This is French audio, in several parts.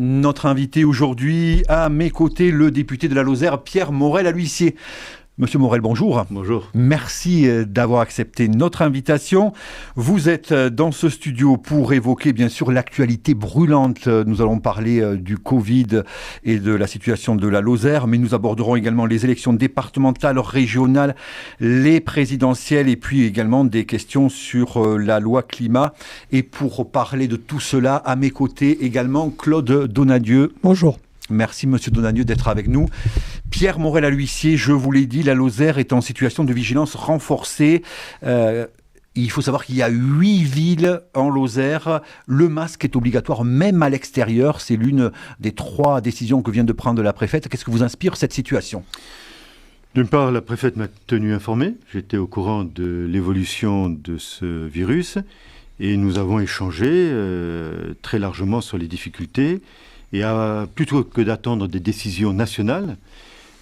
Notre invité aujourd'hui, à mes côtés, le député de la Lozère, Pierre Morel à l'huissier. Monsieur Morel, bonjour. Bonjour. Merci d'avoir accepté notre invitation. Vous êtes dans ce studio pour évoquer bien sûr l'actualité brûlante. Nous allons parler du Covid et de la situation de la Lozère, mais nous aborderons également les élections départementales, régionales, les présidentielles et puis également des questions sur la loi climat. Et pour parler de tout cela, à mes côtés également Claude Donadieu. Bonjour. Merci Monsieur Donadieu d'être avec nous. Pierre Morel à l'huissier, je vous l'ai dit, la Lozère est en situation de vigilance renforcée. Il faut savoir qu'il y a 8 villes en Lozère. Le masque est obligatoire même à l'extérieur. C'est l'une des 3 décisions que vient de prendre la préfète. Qu'est-ce que vous inspire cette situation ? D'une part, la préfète m'a tenu informé. J'étais au courant de l'évolution de ce virus et nous avons échangé très largement sur les difficultés. Et plutôt que d'attendre des décisions nationales,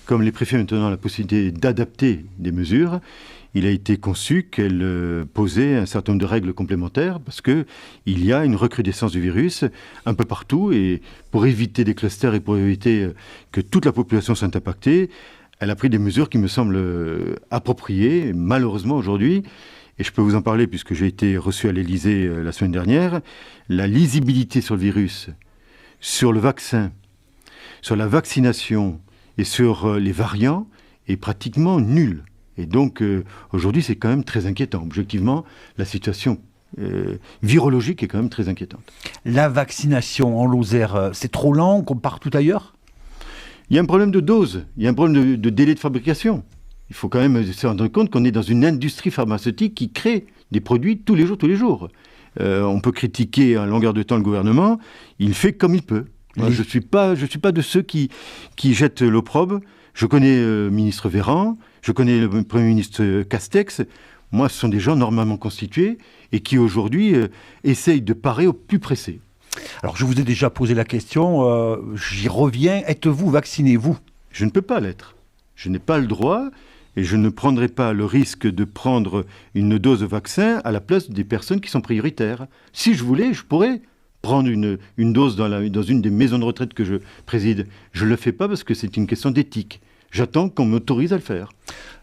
comme les préfets ont maintenant la possibilité d'adapter des mesures, il a été conçu qu'elle posait un certain nombre de règles complémentaires parce qu'il y a une recrudescence du virus un peu partout. Et pour éviter des clusters et pour éviter que toute la population soit impactée, elle a pris des mesures qui me semblent appropriées, malheureusement aujourd'hui. Et je peux vous en parler puisque j'ai été reçu à l'Élysée la semaine dernière. La lisibilité sur le virus, sur le vaccin, sur la vaccination et sur les variants est pratiquement nulle. Et donc aujourd'hui c'est quand même très inquiétant. Objectivement, la situation virologique est quand même très inquiétante. La vaccination en Lozère, c'est trop lent comme partout ailleurs ? Il y a un problème de dose, il y a un problème de délai de fabrication. Il faut quand même se rendre compte qu'on est dans une industrie pharmaceutique qui crée des produits tous les jours. On peut critiquer à longueur de temps le gouvernement, il fait comme il peut. Moi, je suis pas de ceux qui jettent l'opprobre. Je connais le ministre Véran, je connais le Premier ministre Castex. Moi, ce sont des gens normalement constitués et qui aujourd'hui essayent de parer au plus pressé. Alors, je vous ai déjà posé la question, j'y reviens. Êtes-vous vacciné, vous ? Je ne peux pas l'être. Je n'ai pas le droit. Et je ne prendrai pas le risque de prendre une dose de vaccin à la place des personnes qui sont prioritaires. Si je voulais, je pourrais prendre une dose dans une des maisons de retraite que je préside. Je ne le fais pas parce que c'est une question d'éthique. J'attends qu'on m'autorise à le faire.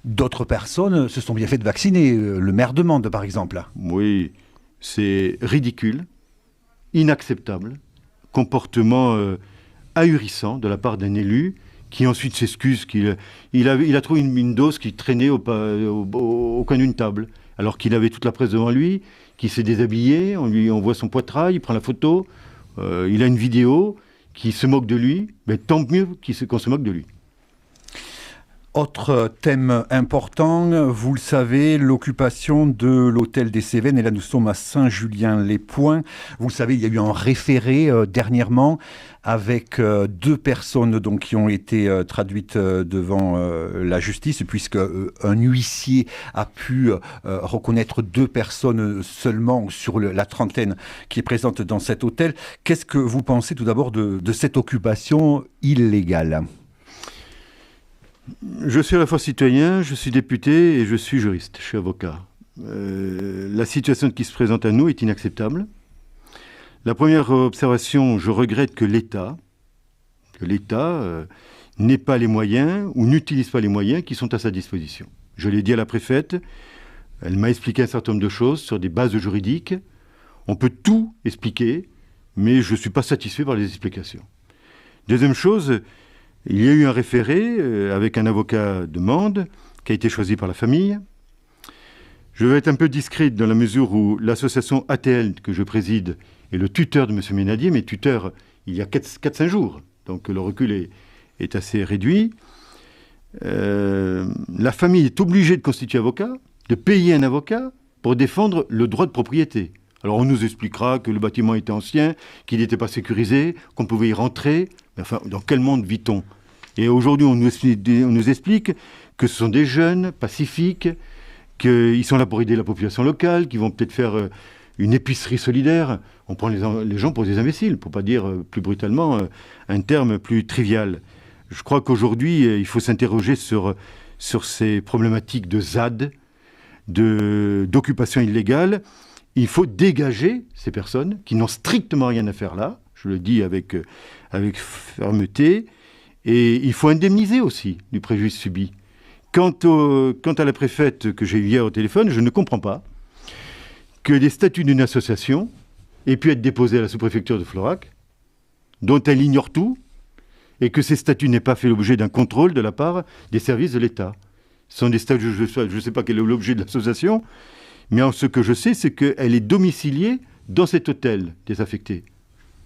D'autres personnes se sont bien fait de vacciner. Le maire de Mende, par exemple. Oui, c'est ridicule, inacceptable, comportement ahurissant de la part d'un élu qui ensuite s'excuse qu'il a trouvé une dose qui traînait au coin d'une table, alors qu'il avait toute la presse devant lui, qui s'est déshabillé, on voit son poitrail, il prend la photo, il a une vidéo qui se moque de lui, mais tant mieux qu'on se moque de lui. Autre thème important, vous le savez, l'occupation de l'hôtel des Cévennes. Et là, nous sommes à Saint-Julien-les-Poings. Vous le savez, il y a eu un référé dernièrement avec 2 personnes donc, qui ont été traduites devant la justice, puisque un huissier a pu reconnaître 2 personnes seulement sur la trentaine qui est présente dans cet hôtel. Qu'est-ce que vous pensez tout d'abord de cette occupation illégale ? Je suis à la fois citoyen, je suis député et je suis juriste, je suis avocat. La situation qui se présente à nous est inacceptable. La première observation, je regrette que l'État n'ait pas les moyens ou n'utilise pas les moyens qui sont à sa disposition. Je l'ai dit à la préfète, elle m'a expliqué un certain nombre de choses sur des bases juridiques. On peut tout expliquer, mais je ne suis pas satisfait par les explications. Deuxième chose, il y a eu un référé avec un avocat de Mende qui a été choisi par la famille. Je vais être un peu discret dans la mesure où l'association ATL que je préside est le tuteur de M. Ménadier, mais tuteur il y a 4-5 jours. Donc le recul est assez réduit. La famille est obligée de constituer avocat, de payer un avocat pour défendre le droit de propriété. Alors on nous expliquera que le bâtiment était ancien, qu'il n'était pas sécurisé, qu'on pouvait y rentrer. Mais enfin, dans quel monde vit-on ? Et aujourd'hui, on nous explique que ce sont des jeunes pacifiques, qu'ils sont là pour aider la population locale, qu'ils vont peut-être faire une épicerie solidaire. On prend les gens pour des imbéciles, pour ne pas dire plus brutalement un terme plus trivial. Je crois qu'aujourd'hui, il faut s'interroger sur ces problématiques de ZAD, d'occupation illégale. Il faut dégager ces personnes qui n'ont strictement rien à faire là. Je le dis avec fermeté. Et il faut indemniser aussi du préjudice subi. Quant à la préfète que j'ai eue hier au téléphone, je ne comprends pas que les statuts d'une association aient pu être déposés à la sous-préfecture de Florac, dont elle ignore tout, et que ces statuts n'aient pas fait l'objet d'un contrôle de la part des services de l'État. Ce sont des statuts, je ne sais pas quel est l'objet de l'association, mais en ce que je sais, c'est qu'elle est domiciliée dans cet hôtel désaffecté.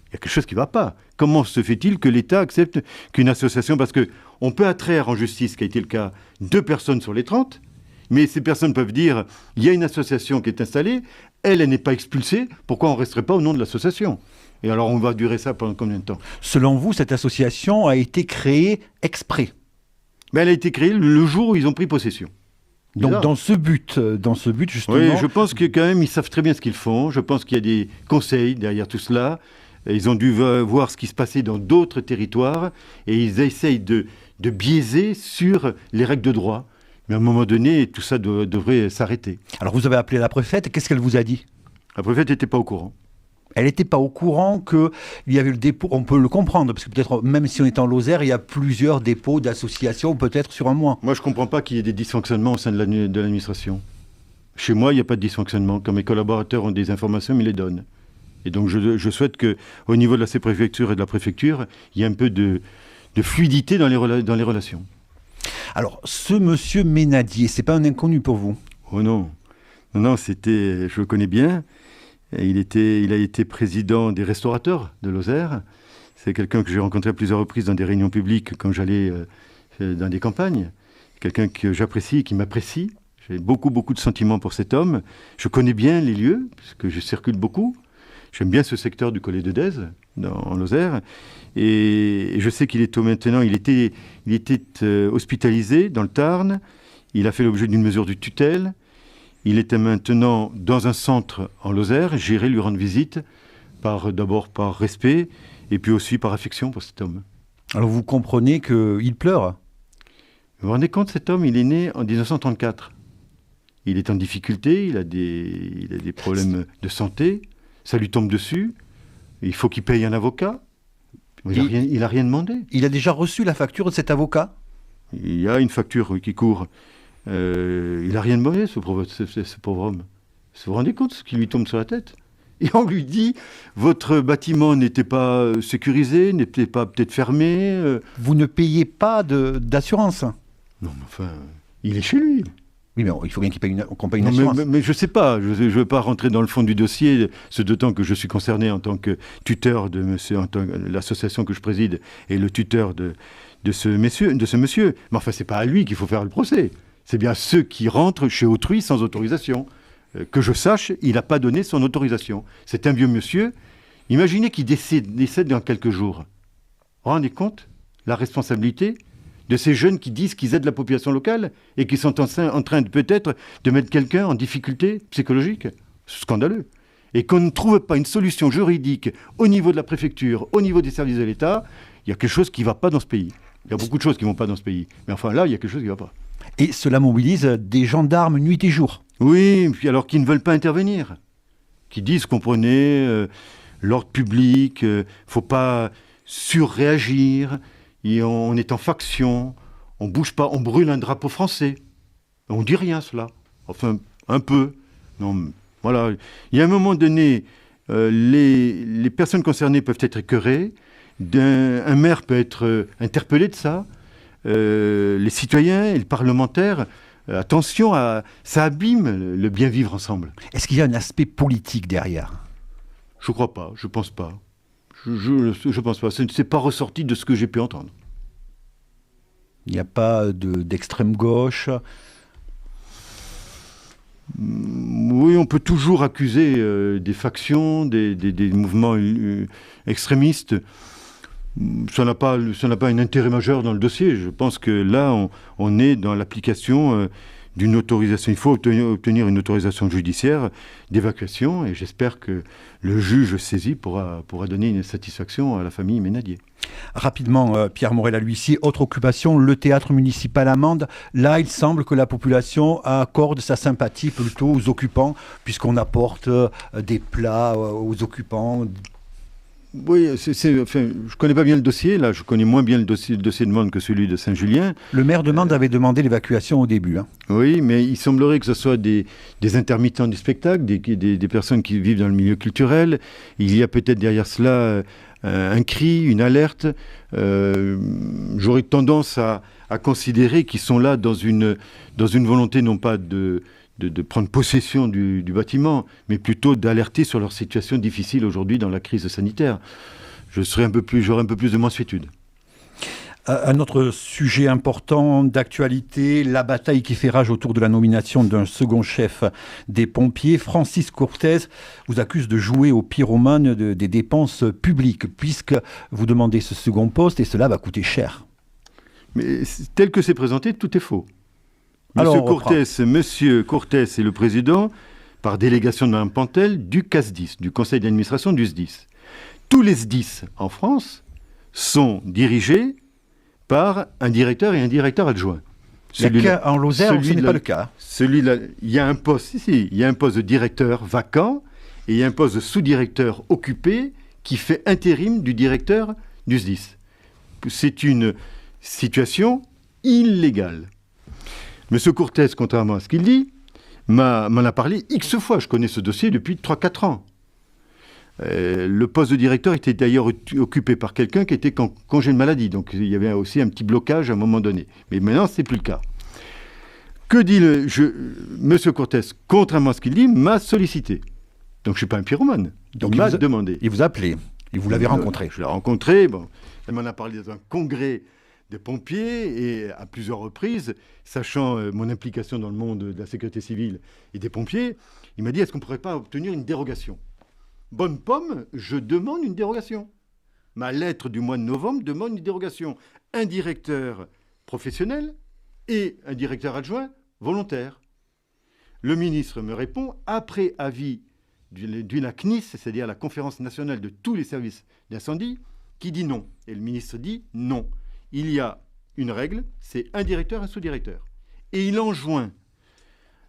Il y a quelque chose qui ne va pas. Comment se fait-il que l'État accepte qu'une association... Parce qu'on peut attraire en justice, ce qui a été le cas, 2 personnes sur les 30, mais ces personnes peuvent dire, il y a une association qui est installée, elle n'est pas expulsée, pourquoi on ne resterait pas au nom de l'association? Et alors on va durer ça pendant combien de temps? Selon vous, cette association a été créée exprès? Elle a été créée le jour où ils ont pris possession. Donc dans ce but justement... Oui, je pense que quand même, ils savent très bien ce qu'ils font. Je pense qu'il y a des conseils derrière tout cela. Ils ont dû voir ce qui se passait dans d'autres territoires et ils essayent de biaiser sur les règles de droit. Mais à un moment donné, tout ça devrait s'arrêter. Alors vous avez appelé la préfète, qu'est-ce qu'elle vous a dit? La préfète n'était pas au courant. Elle n'était pas au courant qu'il y avait le dépôt, on peut le comprendre, parce que peut-être même si on est en Lozère, il y a plusieurs dépôts d'associations, peut-être sur un mois. Moi, je ne comprends pas qu'il y ait des dysfonctionnements au sein de l'administration. Chez moi, il n'y a pas de dysfonctionnement. Quand mes collaborateurs ont des informations, ils les donnent. Et donc, je souhaite qu'au niveau de la sous-préfecture et de la préfecture, il y ait un peu de fluidité dans les relations. Alors, ce monsieur Ménadier, c'est pas un inconnu pour vous? Oh non. Non, je le connais bien. Et il a été président des restaurateurs de Lozère. C'est quelqu'un que j'ai rencontré à plusieurs reprises dans des réunions publiques quand j'allais dans des campagnes. Quelqu'un que j'apprécie et qui m'apprécie. J'ai beaucoup de sentiments pour cet homme. Je connais bien les lieux, puisque je circule beaucoup. J'aime bien ce secteur du Collet de Dèze, en Lozère. Et je sais qu'il est maintenant, il était hospitalisé dans le Tarn. Il a fait l'objet d'une mesure de tutelle. Il était maintenant dans un centre en Lozère. J'irai lui rendre visite, d'abord par respect, et puis aussi par affection pour cet homme. Alors vous comprenez qu'il pleure? Vous vous rendez compte, cet homme, il est né en 1934. Il est en difficulté, il a des problèmes de santé. Ça lui tombe dessus, il faut qu'il paye un avocat. Il n'a rien demandé. Il a déjà reçu la facture de cet avocat? Il y a une facture qui court. Il n'a rien demandé, ce pauvre homme. Vous vous rendez compte ce qui lui tombe sur la tête? Et on lui dit, votre bâtiment n'était pas sécurisé, n'était pas peut-être fermé. Vous ne payez pas d'assurance? Non, mais enfin, il est chez lui. Oui, mais il faut bien qu'on paye une assurance. Mais je ne sais pas, je ne veux pas rentrer dans le fond du dossier, ce d'autant que je suis concerné en tant que tuteur de l'association que je préside et le tuteur de ce monsieur. Mais enfin, ce n'est pas à lui qu'il faut faire le procès. C'est bien ceux qui rentrent chez autrui sans autorisation. Que je sache, il n'a pas donné son autorisation. C'est un vieux monsieur. Imaginez qu'il décède dans quelques jours. Vous vous rendez compte la responsabilité de ces jeunes qui disent qu'ils aident la population locale et qui sont en train peut-être de mettre quelqu'un en difficulté psychologique? C'est scandaleux. Et qu'on ne trouve pas une solution juridique au niveau de la préfecture, au niveau des services de l'État, il y a quelque chose qui ne va pas dans ce pays. Il y a beaucoup de choses qui ne vont pas dans ce pays. Mais enfin là, il y a quelque chose qui ne va pas. Et cela mobilise des gendarmes nuit et jour? Oui, puis alors qu'ils ne veulent pas intervenir. Qui disent, comprenez, l'ordre public, il ne faut pas surréagir. Et on est en faction, on ne bouge pas, on brûle un drapeau français. On ne dit rien, cela. Enfin, un peu. Non, voilà. Il y a un moment donné, les personnes concernées peuvent être écœurées, un maire peut être interpellé de ça, les citoyens et les parlementaires, attention, ça abîme le bien vivre ensemble. Est-ce qu'il y a un aspect politique derrière? Je ne crois pas, je ne pense pas. Je pense pas. Ce n'est pas ressorti de ce que j'ai pu entendre. Il n'y a pas d'extrême gauche? Oui, on peut toujours accuser des factions, des mouvements extrémistes. Ça n'a pas un intérêt majeur dans le dossier. Je pense que là, on est dans l'application d'une autorisation. Il faut obtenir une autorisation judiciaire d'évacuation et j'espère que le juge saisi pourra donner une satisfaction à la famille Ménadier. Rapidement, Pierre Morel-L'Huissier, autre occupation, le théâtre municipal à Mende. Là, il semble que la population accorde sa sympathie plutôt aux occupants, puisqu'on apporte des plats aux occupants. Oui, enfin, je ne connais pas bien le dossier. Là, je connais moins bien le dossier de Mende que celui de Saint-Julien. Le maire de Mende avait demandé l'évacuation au début. Hein. Oui, mais il semblerait que ce soit des intermittents du spectacle, des personnes qui vivent dans le milieu culturel. Il y a peut-être derrière cela un cri, une alerte. J'aurais tendance à considérer qu'ils sont là dans une volonté non pas de prendre possession du bâtiment, mais plutôt d'alerter sur leur situation difficile aujourd'hui dans la crise sanitaire. J'aurais un peu plus de mansuétude. Un autre sujet important d'actualité, la bataille qui fait rage autour de la nomination d'un second chef des pompiers. Francis Courtès vous accuse de jouer au pyromane des dépenses publiques, puisque vous demandez ce second poste et cela va coûter cher. Mais tel que c'est présenté, tout est faux. Monsieur Courtès est le président, par délégation de Mme Pantel, du CASDIS, du Conseil d'administration du SDIS. Tous les SDIS en France sont dirigés par un directeur et un directeur adjoint. En Lozère, ce n'est pas le cas. Il y a un poste, il y a un poste de directeur vacant et il y a un poste de sous-directeur occupé qui fait intérim du directeur du SDIS. C'est une situation illégale. Monsieur Courtès, contrairement à ce qu'il dit, m'en a parlé X fois. Je connais ce dossier depuis 3-4 ans. Le poste de directeur était d'ailleurs occupé par quelqu'un qui était en congé de maladie. Donc il y avait aussi un petit blocage à un moment donné. Mais maintenant, ce n'est plus le cas. Que dit Monsieur Courtès, contrairement à ce qu'il dit, m'a sollicité. Donc je ne suis pas un pyromane. Donc il m'a demandé. Il vous a appelé. Et vous l'avez rencontré. Je l'ai rencontré. Bon, il m'en a parlé dans un congrès des pompiers et à plusieurs reprises, sachant mon implication dans le monde de la sécurité civile et des pompiers, il m'a dit, est-ce qu'on ne pourrait pas obtenir une dérogation ? Bonne pomme, je demande une dérogation. Ma lettre du mois de novembre demande une dérogation. Un directeur professionnel et un directeur adjoint volontaire. Le ministre me répond, après avis d'une ACNIS, c'est-à-dire la Conférence nationale de tous les services d'incendie, qui dit non. Et le ministre dit non. Il y a une règle, c'est un directeur et un sous-directeur. Et il enjoint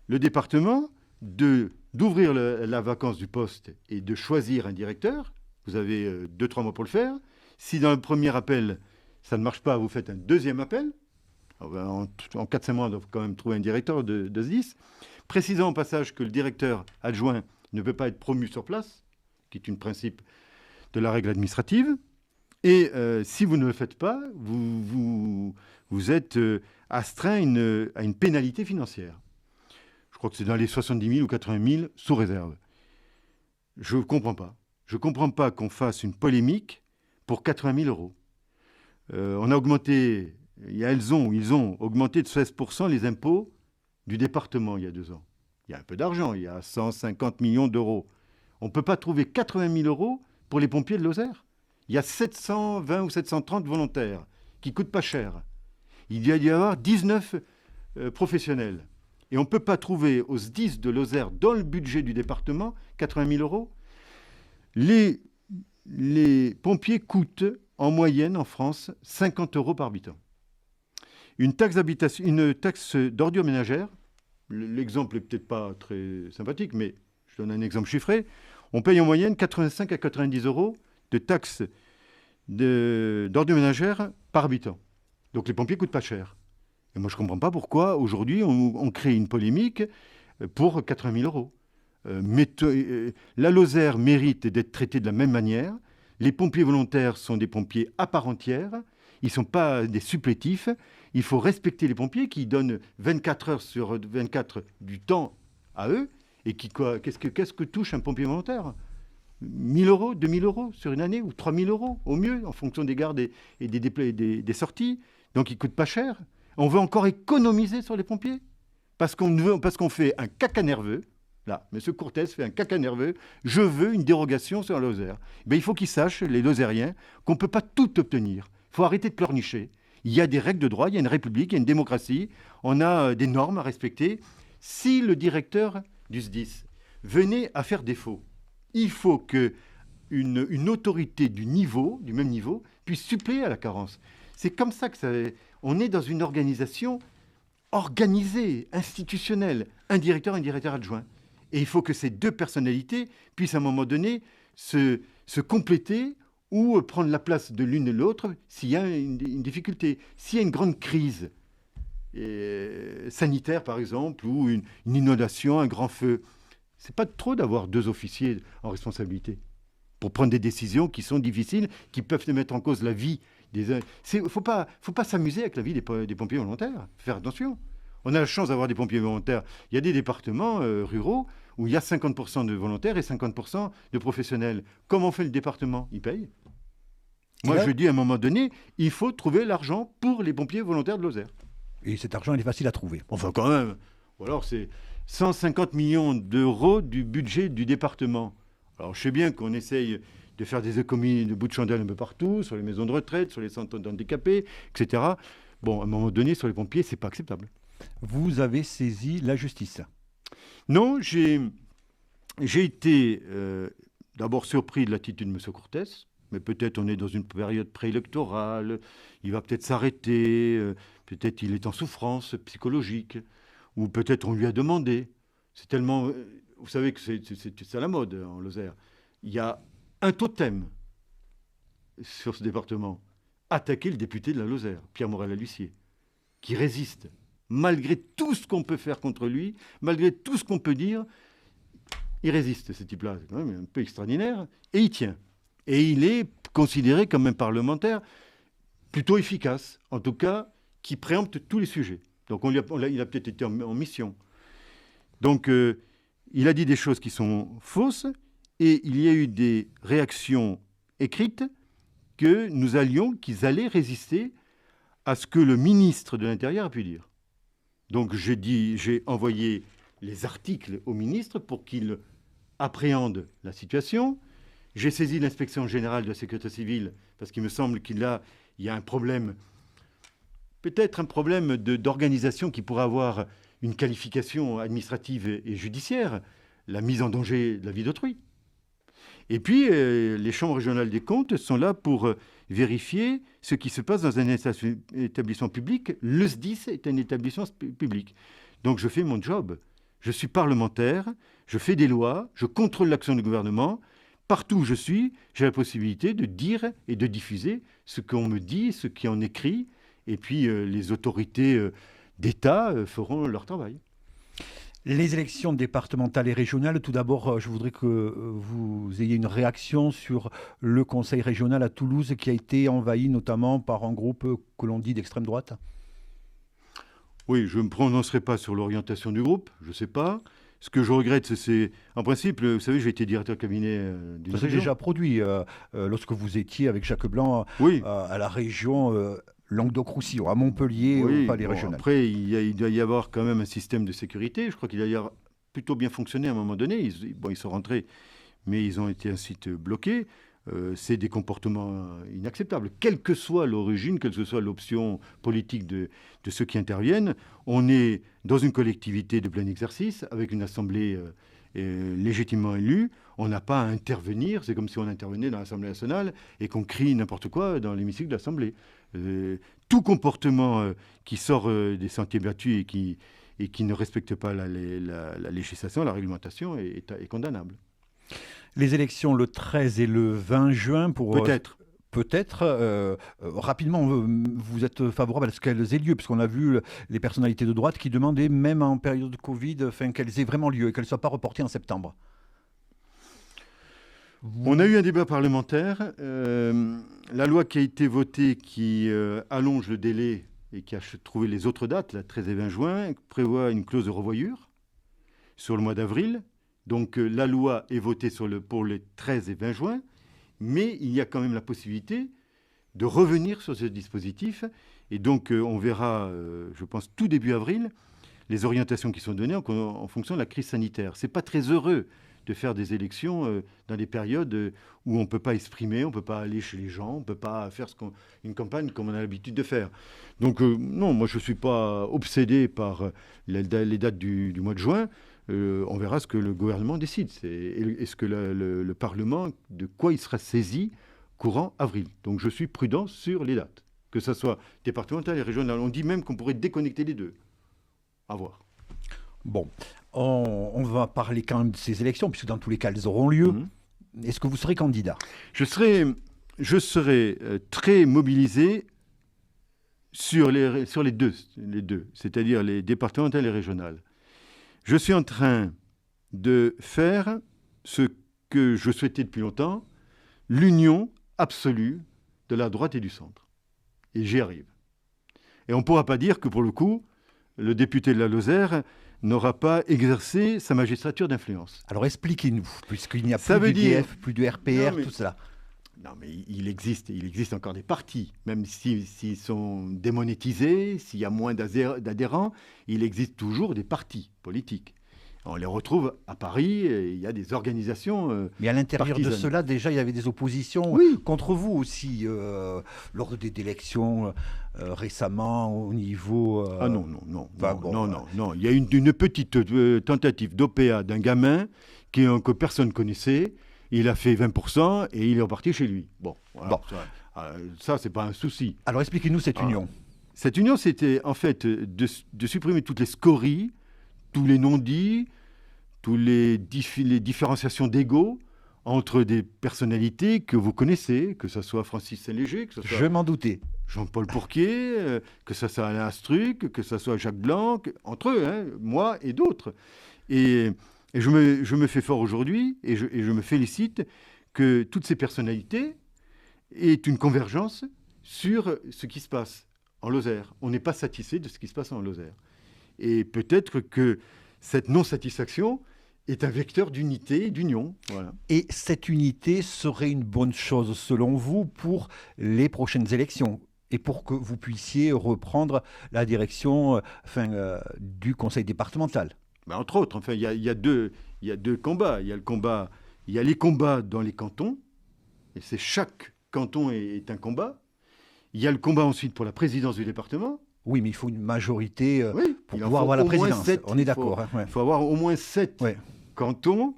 le département d'ouvrir la vacance du poste et de choisir un directeur. Vous avez 2-3 mois pour le faire. Si dans le premier appel, ça ne marche pas, vous faites un deuxième appel. En 4-5 mois, on doit quand même trouver un directeur de SDIS. Précisant au passage que le directeur adjoint ne peut pas être promu sur place, qui est un principe de la règle administrative. Et si vous ne le faites pas, vous êtes astreint à une pénalité financière. Je crois que c'est dans les 70 000 ou 80 000 sous réserve. Je ne comprends pas. Je ne comprends pas qu'on fasse une polémique pour 80 000 euros. On a augmenté, ils ont augmenté de 16% les impôts du département il y a 2 ans. Il y a un peu d'argent, il y a 150 millions d'euros. On ne peut pas trouver 80 000 euros pour les pompiers de Lozère. Il y a 720 ou 730 volontaires qui ne coûtent pas cher. Il doit y avoir 19 professionnels. Et on ne peut pas trouver au SDIS de Lozère, dans le budget du département, 80 000 euros. Les pompiers coûtent en moyenne en France 50 euros par habitant. Une taxe d'ordures ménagères, l'exemple n'est peut-être pas très sympathique, mais je donne un exemple chiffré. On paye en moyenne 85 à 90 euros de taxes d'ordures ménagères par habitant. Donc les pompiers ne coûtent pas cher. Et moi, je ne comprends pas pourquoi, aujourd'hui, on crée une polémique pour 80 000 euros. La Lozère mérite d'être traitée de la même manière. Les pompiers volontaires sont des pompiers à part entière. Ils ne sont pas des supplétifs. Il faut respecter les pompiers qui donnent 24 heures sur 24 du temps à eux. Et qu'est-ce que touche un pompier volontaire ? 1 000 euros, 2 000 euros sur une année, ou 3 000 euros au mieux, en fonction des gardes et des sorties. Donc ils ne coûtent pas cher. On veut encore économiser sur les pompiers parce qu'on fait un caca nerveux. Là, M. Courtès fait un caca nerveux. Je veux une dérogation sur la Lozère. Ben, il faut qu'ils sachent, les Lozériens, qu'on ne peut pas tout obtenir. Il faut arrêter de pleurnicher. Il y a des règles de droit, il y a une république, il y a une démocratie. On a des normes à respecter. Si le directeur du SDIS venait à faire défaut, il faut qu'une autorité du même niveau, puisse suppléer à la carence. C'est comme ça on est dans une organisation organisée, institutionnelle, un directeur adjoint. Et il faut que ces deux personnalités puissent à un moment donné se compléter ou prendre la place de l'une et l'autre s'il y a une difficulté. S'il y a une grande crise sanitaire, par exemple, ou une inondation, un grand feu, c'est pas trop d'avoir 2 officiers en responsabilité pour prendre des décisions qui sont difficiles, qui peuvent mettre en cause la vie des... Faut pas s'amuser avec la vie des pompiers volontaires. Faire attention. On a la chance d'avoir des pompiers volontaires. Il y a des départements ruraux où il y a 50% de volontaires et 50% de professionnels. Comment fait le département? Il paye. Moi, je dis à un moment donné, il faut trouver l'argent pour les pompiers volontaires de Lozère. Et cet argent, il est facile à trouver. Enfin, quand même. Ou alors, c'est 150 millions d'euros du budget du département. Alors, je sais bien qu'on essaye de faire des économies de bout de chandelle un peu partout, sur les maisons de retraite, sur les centres d'handicapés, etc. Bon, à un moment donné, sur les pompiers, c'est pas acceptable. Vous avez saisi la justice? Non, j'ai été d'abord surpris de l'attitude de M. Cortès, mais peut-être on est dans une période préélectorale, il va peut-être s'arrêter, peut-être il est en souffrance psychologique, ou peut-être on lui a demandé. C'est tellement... vous savez que c'est à la mode en Lozère. Il y a un totem sur ce département. Attaquer le député de la Lozère, Pierre Morel-Lussier, qui résiste. Malgré tout ce qu'on peut faire contre lui, malgré tout ce qu'on peut dire, il résiste, ce type-là. C'est quand même un peu extraordinaire. Et il tient. Et il est considéré comme un parlementaire plutôt efficace, en tout cas, qui préempte tous les sujets. Donc il a peut-être été en mission. Donc il a dit des choses qui sont fausses, et il y a eu des réactions écrites qu'ils allaient résister à ce que le ministre de l'Intérieur a pu dire. Donc j'ai envoyé les articles au ministre pour qu'il appréhende la situation. J'ai saisi l'inspection générale de la sécurité civile parce qu'il me semble qu'il y a un problème, peut-être un problème d'organisation qui pourrait avoir une qualification administrative et judiciaire, la mise en danger de la vie d'autrui. Et puis, les chambres régionales des comptes sont là pour vérifier ce qui se passe dans un établissement public. Le SDIS est un établissement public. Donc, je fais mon job. Je suis parlementaire, je fais des lois, je contrôle l'action du gouvernement. Partout où je suis, j'ai la possibilité de dire et de diffuser ce qu'on me dit, ce qui en écrit. Et puis, les autorités d'État feront leur travail. Les élections départementales et régionales, tout d'abord, je voudrais que vous ayez une réaction sur le conseil régional à Toulouse qui a été envahi notamment par un groupe que l'on dit d'extrême droite. Oui, je ne me prononcerai pas sur l'orientation du groupe, je ne sais pas. Ce que je regrette, c'est... En principe, vous savez, j'ai été directeur de cabinet d'une région. Ça s'est déjà produit lorsque vous étiez avec Jacques Blanc à la région... Languedoc-Roussillon, à Montpellier, au palais régional. Après, il doit y avoir quand même un système de sécurité. Je crois qu'il doit y avoir plutôt bien fonctionné à un moment donné. Ils sont rentrés, mais ils ont été ensuite bloqués. C'est des comportements inacceptables. Quelle que soit l'origine, quelle que soit l'option politique de ceux qui interviennent, on est dans une collectivité de plein exercice, avec une assemblée légitimement élue. On n'a pas à intervenir. C'est comme si on intervenait dans l'Assemblée nationale et qu'on crie n'importe quoi dans l'hémicycle de l'Assemblée. Tout comportement qui sort des sentiers battus et qui ne respecte pas la législation, la réglementation est condamnable. Les élections le 13 et le 20 juin pour... Peut-être. Rapidement, vous êtes favorable à ce qu'elles aient lieu, puisqu'on a vu les personnalités de droite qui demandaient, même en période de Covid, qu'elles aient vraiment lieu et qu'elles ne soient pas reportées en septembre. On a eu un débat parlementaire. La loi qui a été votée, qui allonge le délai et qui a trouvé les autres dates, la 13 et 20 juin, prévoit une clause de revoyure sur le mois d'avril. Donc la loi est votée pour les 13 et 20 juin, mais il y a quand même la possibilité de revenir sur ce dispositif. Et donc on verra, je pense, tout début avril, les orientations qui sont données en fonction de la crise sanitaire. Ce n'est pas très heureux de faire des élections dans des périodes où on ne peut pas exprimer, on ne peut pas aller chez les gens, on ne peut pas faire une campagne comme on a l'habitude de faire. Donc non, moi je ne suis pas obsédé par les dates du mois de juin. On verra ce que le gouvernement décide. Est-ce que le Parlement, de quoi il sera saisi courant avril. Donc je suis prudent sur les dates, que ce soit départemental et régional. On dit même qu'on pourrait déconnecter les deux. À voir. Bon, on va parler quand même de ces élections, puisque dans tous les cas, elles auront lieu. Est-ce que vous serez candidat ? Je serai je serai très mobilisé sur les deux, c'est-à-dire les départementales et régionales. Je suis en train de faire ce que je souhaitais depuis longtemps, l'union absolue de la droite et du centre. Et j'y arrive. Et on ne pourra pas dire que, pour le coup, le député de la Lozère n'aura pas exercé sa magistrature d'influence. Alors expliquez-nous, puisqu'il n'y a plus d'UDF, plus de RPR, tout cela. Non, mais il existe encore des partis, même s'ils sont démonétisés, s'il y a moins d'adhérents, il existe toujours des partis politiques. On les retrouve à Paris, il y a des organisations mais à l'intérieur partisanes. De cela, déjà, il y avait des oppositions contre vous aussi, lors des élections récemment au niveau... Ah non. Il y a une petite tentative d'OPA d'un gamin que personne connaissait. Il a fait 20% et il est reparti chez lui. Bon. Ça c'est pas un souci. Alors expliquez-nous cette union. Cette union, c'était en fait de supprimer toutes les scories, tous les non-dits, toutes les différenciations d'ego entre des personnalités que vous connaissez, que ce soit Francis Saint-Léger, que ce soit je m'en doutais. Jean-Paul Pourquier, que ce soit Alain Astruc, que ce soit Jacques Blanc, entre eux, moi et d'autres. Et je me fais fort aujourd'hui et je me félicite que toutes ces personnalités aient une convergence sur ce qui se passe en Lozère. On n'est pas satisfait de ce qui se passe en Lozère. Et peut-être que cette non-satisfaction est un vecteur d'unité et d'union. Voilà. Et cette unité serait une bonne chose, selon vous, pour les prochaines élections et pour que vous puissiez reprendre la direction du conseil départemental. Ben, entre autres, il y a deux combats. Il y a les combats dans les cantons, et c'est chaque canton est un combat. Il y a le combat ensuite pour la présidence du département. Oui, mais il faut une majorité pour pouvoir avoir la présidence. On est d'accord. Il faut avoir au moins 7 cantons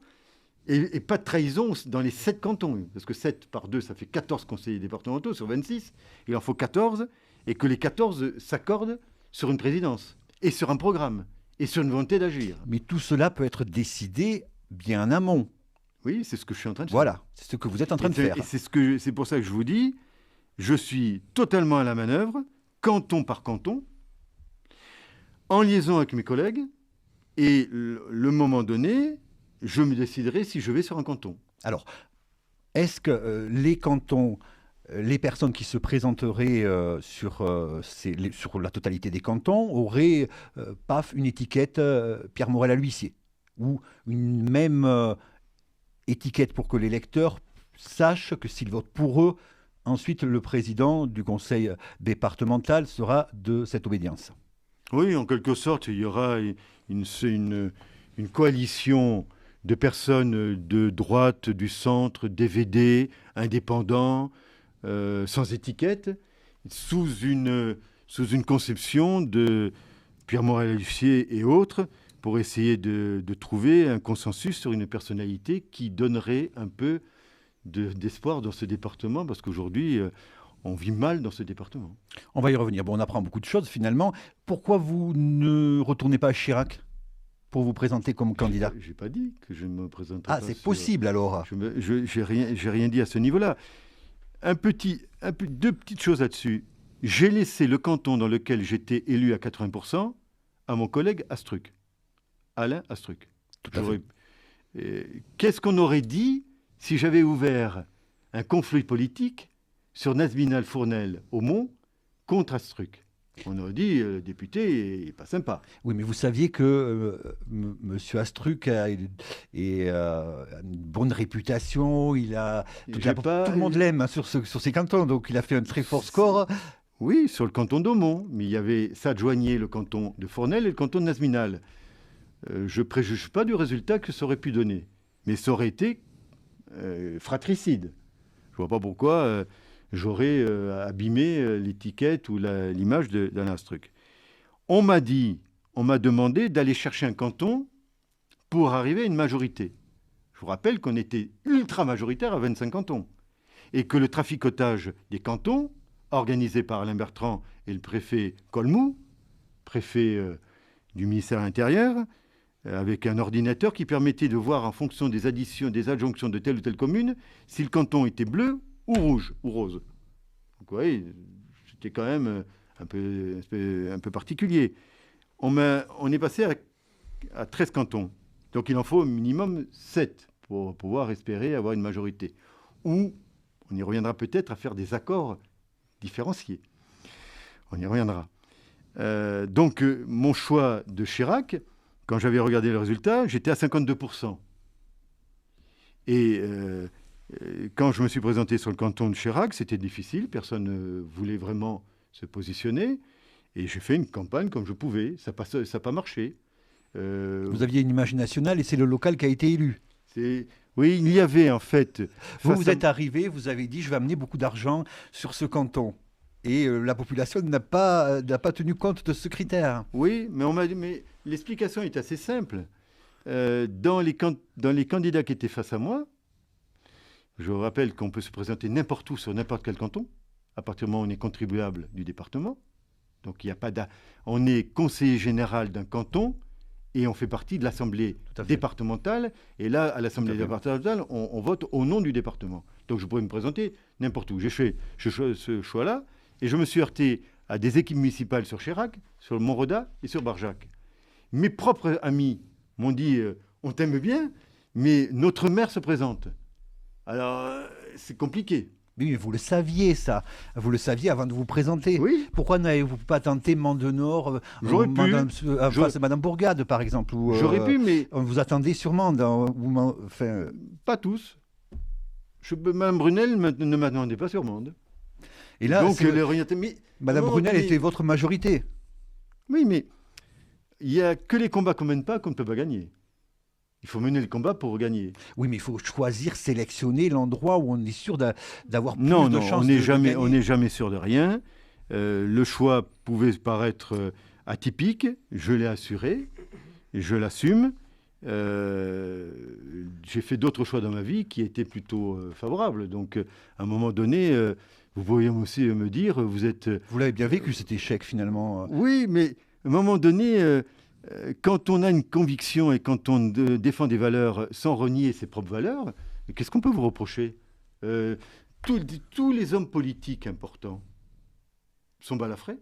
et pas de trahison dans les 7 cantons. Parce que 7 par 2, ça fait 14 conseillers départementaux sur 26. Il en faut 14 et que les 14 s'accordent sur une présidence et sur un programme et sur une volonté d'agir. Mais tout cela peut être décidé bien en amont. Oui, c'est ce que je suis en train de faire. Voilà, c'est ce que vous êtes en train de faire. Et c'est pour ça que je vous dis, je suis totalement à la manœuvre, canton par canton, en liaison avec mes collègues, et le moment donné, je me déciderai si je vais sur un canton. Alors, est-ce que les cantons, les personnes qui se présenteraient sur la totalité des cantons auraient, une étiquette Pierre Morel à l'huissier, ou une même étiquette pour que les lecteurs sachent que s'ils votent pour eux, ensuite le président du conseil départemental sera de cette obédience? Oui, en quelque sorte, il y aura une coalition de personnes de droite, du centre, DVD, indépendants, sans étiquette, sous une conception de Pierre Morel-Lucier et autres, pour essayer de trouver un consensus sur une personnalité qui donnerait un peu d'espoir dans ce département, parce qu'aujourd'hui, on vit mal dans ce département. On va y revenir. Bon, on apprend beaucoup de choses finalement. Pourquoi vous ne retournez pas à Chirac pour vous présenter comme candidat? Je n'ai pas dit que je ne me présenterai pas. Ah, c'est possible alors. Je n'ai rien dit à ce niveau-là. Deux petites choses là-dessus. J'ai laissé le canton dans lequel j'étais élu à 80% à mon collègue Astruc, Alain Astruc. Tout à fait. Qu'est-ce qu'on aurait dit si j'avais ouvert un conflit politique sur Nazminal Fournel au Mont contre Astruc? On aurait dit, le député n'est pas sympa. Oui, mais vous saviez que M. Astruc a une bonne réputation, tout le monde l'aime sur ses cantons, donc il a fait un très fort score. Oui, sur le canton d'Aumont, mais ça adjoignait le canton de Fournel et le canton de Nazminal. Je ne préjuge pas du résultat que ça aurait pu donner, mais ça aurait été fratricide. Je ne vois pas pourquoi j'aurais abîmé l'étiquette ou l'image d'Alain Astruc. On m'a demandé d'aller chercher un canton pour arriver à une majorité. Je vous rappelle qu'on était ultra majoritaire à 25 cantons et que le traficotage des cantons, organisé par Alain Bertrand et le préfet Colmou, préfet du ministère de l'Intérieur, avec un ordinateur qui permettait de voir en fonction des additions, des adjonctions de telle ou telle commune, si le canton était bleu ou rouge, ou rose. Donc, vous voyez, c'était quand même un peu particulier. On est passé à 13 cantons. Donc il en faut au minimum 7 pour pouvoir espérer avoir une majorité. Ou on y reviendra peut-être à faire des accords différenciés. On y reviendra. Donc mon choix de Chirac, quand j'avais regardé le résultat, j'étais à 52%. Et quand je me suis présenté sur le canton de Chirac, c'était difficile, personne ne voulait vraiment se positionner. Et j'ai fait une campagne comme je pouvais, ça n'a pas marché. Vous aviez une image nationale et c'est le local qui a été élu. Oui, il y avait en fait... Vous êtes arrivé, vous avez dit je vais amener beaucoup d'argent sur ce canton. Et la population n'a pas tenu compte de ce critère. Oui, mais on m'a dit, mais l'explication est assez simple. Dans les candidats qui étaient face à moi, je vous rappelle qu'on peut se présenter n'importe où sur n'importe quel canton, à partir du moment où on est contribuable du département. Donc il y a pas on est conseiller général d'un canton et on fait partie de l'Assemblée départementale. Et là, à l'Assemblée départementale, on vote au nom du département. Donc je pourrais me présenter n'importe où. J'ai fait ce choix-là et je me suis heurté à des équipes municipales sur Chirac, sur Montroda et sur Barjac. Mes propres amis m'ont dit on t'aime bien, mais notre maire se présente. Alors, c'est compliqué. Oui, vous le saviez, ça. Vous le saviez avant de vous présenter. Oui. Pourquoi n'avez-vous pas tenté Mande-Nord, face à Madame Bourgade, par exemple J'aurais pu, mais... On vous attendait sûrement. Pas tous. Mme Brunel ne m'attendait pas sur Mende. Et là, donc, Madame Brunel était votre majorité. Oui, mais il n'y a que les combats qu'on ne mène pas qu'on ne peut pas gagner. Il faut mener le combat pour gagner. Oui, mais il faut choisir, sélectionner l'endroit où on est sûr d'avoir plus de chances de gagner. On n'est jamais sûr de rien. Le choix pouvait paraître atypique. Je l'ai assuré. Et je l'assume. J'ai fait d'autres choix dans ma vie qui étaient plutôt favorables. Donc, à un moment donné, vous pourriez aussi me dire, vous êtes... Vous l'avez bien vécu, cet échec, finalement. Oui, mais à un moment donné... quand on a une conviction et quand on défend des valeurs sans renier ses propres valeurs, qu'est-ce qu'on peut vous reprocher ? Tous les hommes politiques importants sont balafrés.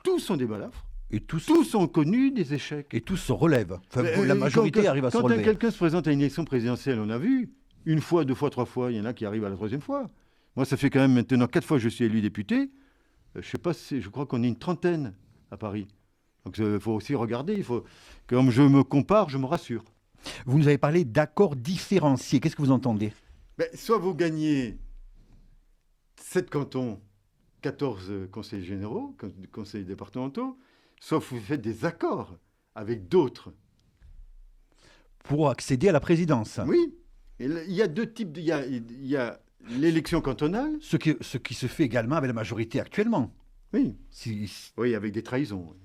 Tous sont des balafres. Et tous ont connu des échecs. Et tous se relèvent. Enfin, la majorité arrive à se relever. Quand quelqu'un se présente à une élection présidentielle, on a vu, une fois, 2 fois, 3 fois, il y en a qui arrivent à la 3e fois. Moi, ça fait quand même maintenant 4 fois que je suis élu député. Je crois qu'on est une 30aine à Paris. Donc il faut aussi regarder, comme je me compare, je me rassure. Vous nous avez parlé d'accords différenciés, qu'est-ce que vous entendez ? Soit vous gagnez 7 cantons, 14 conseillers généraux, conseillers départementaux, soit vous faites des accords avec d'autres. Pour accéder à la présidence. Oui, il y a 2 types, il y a l'élection cantonale. Ce qui se fait également avec la majorité actuellement. Oui, oui, avec des trahisons.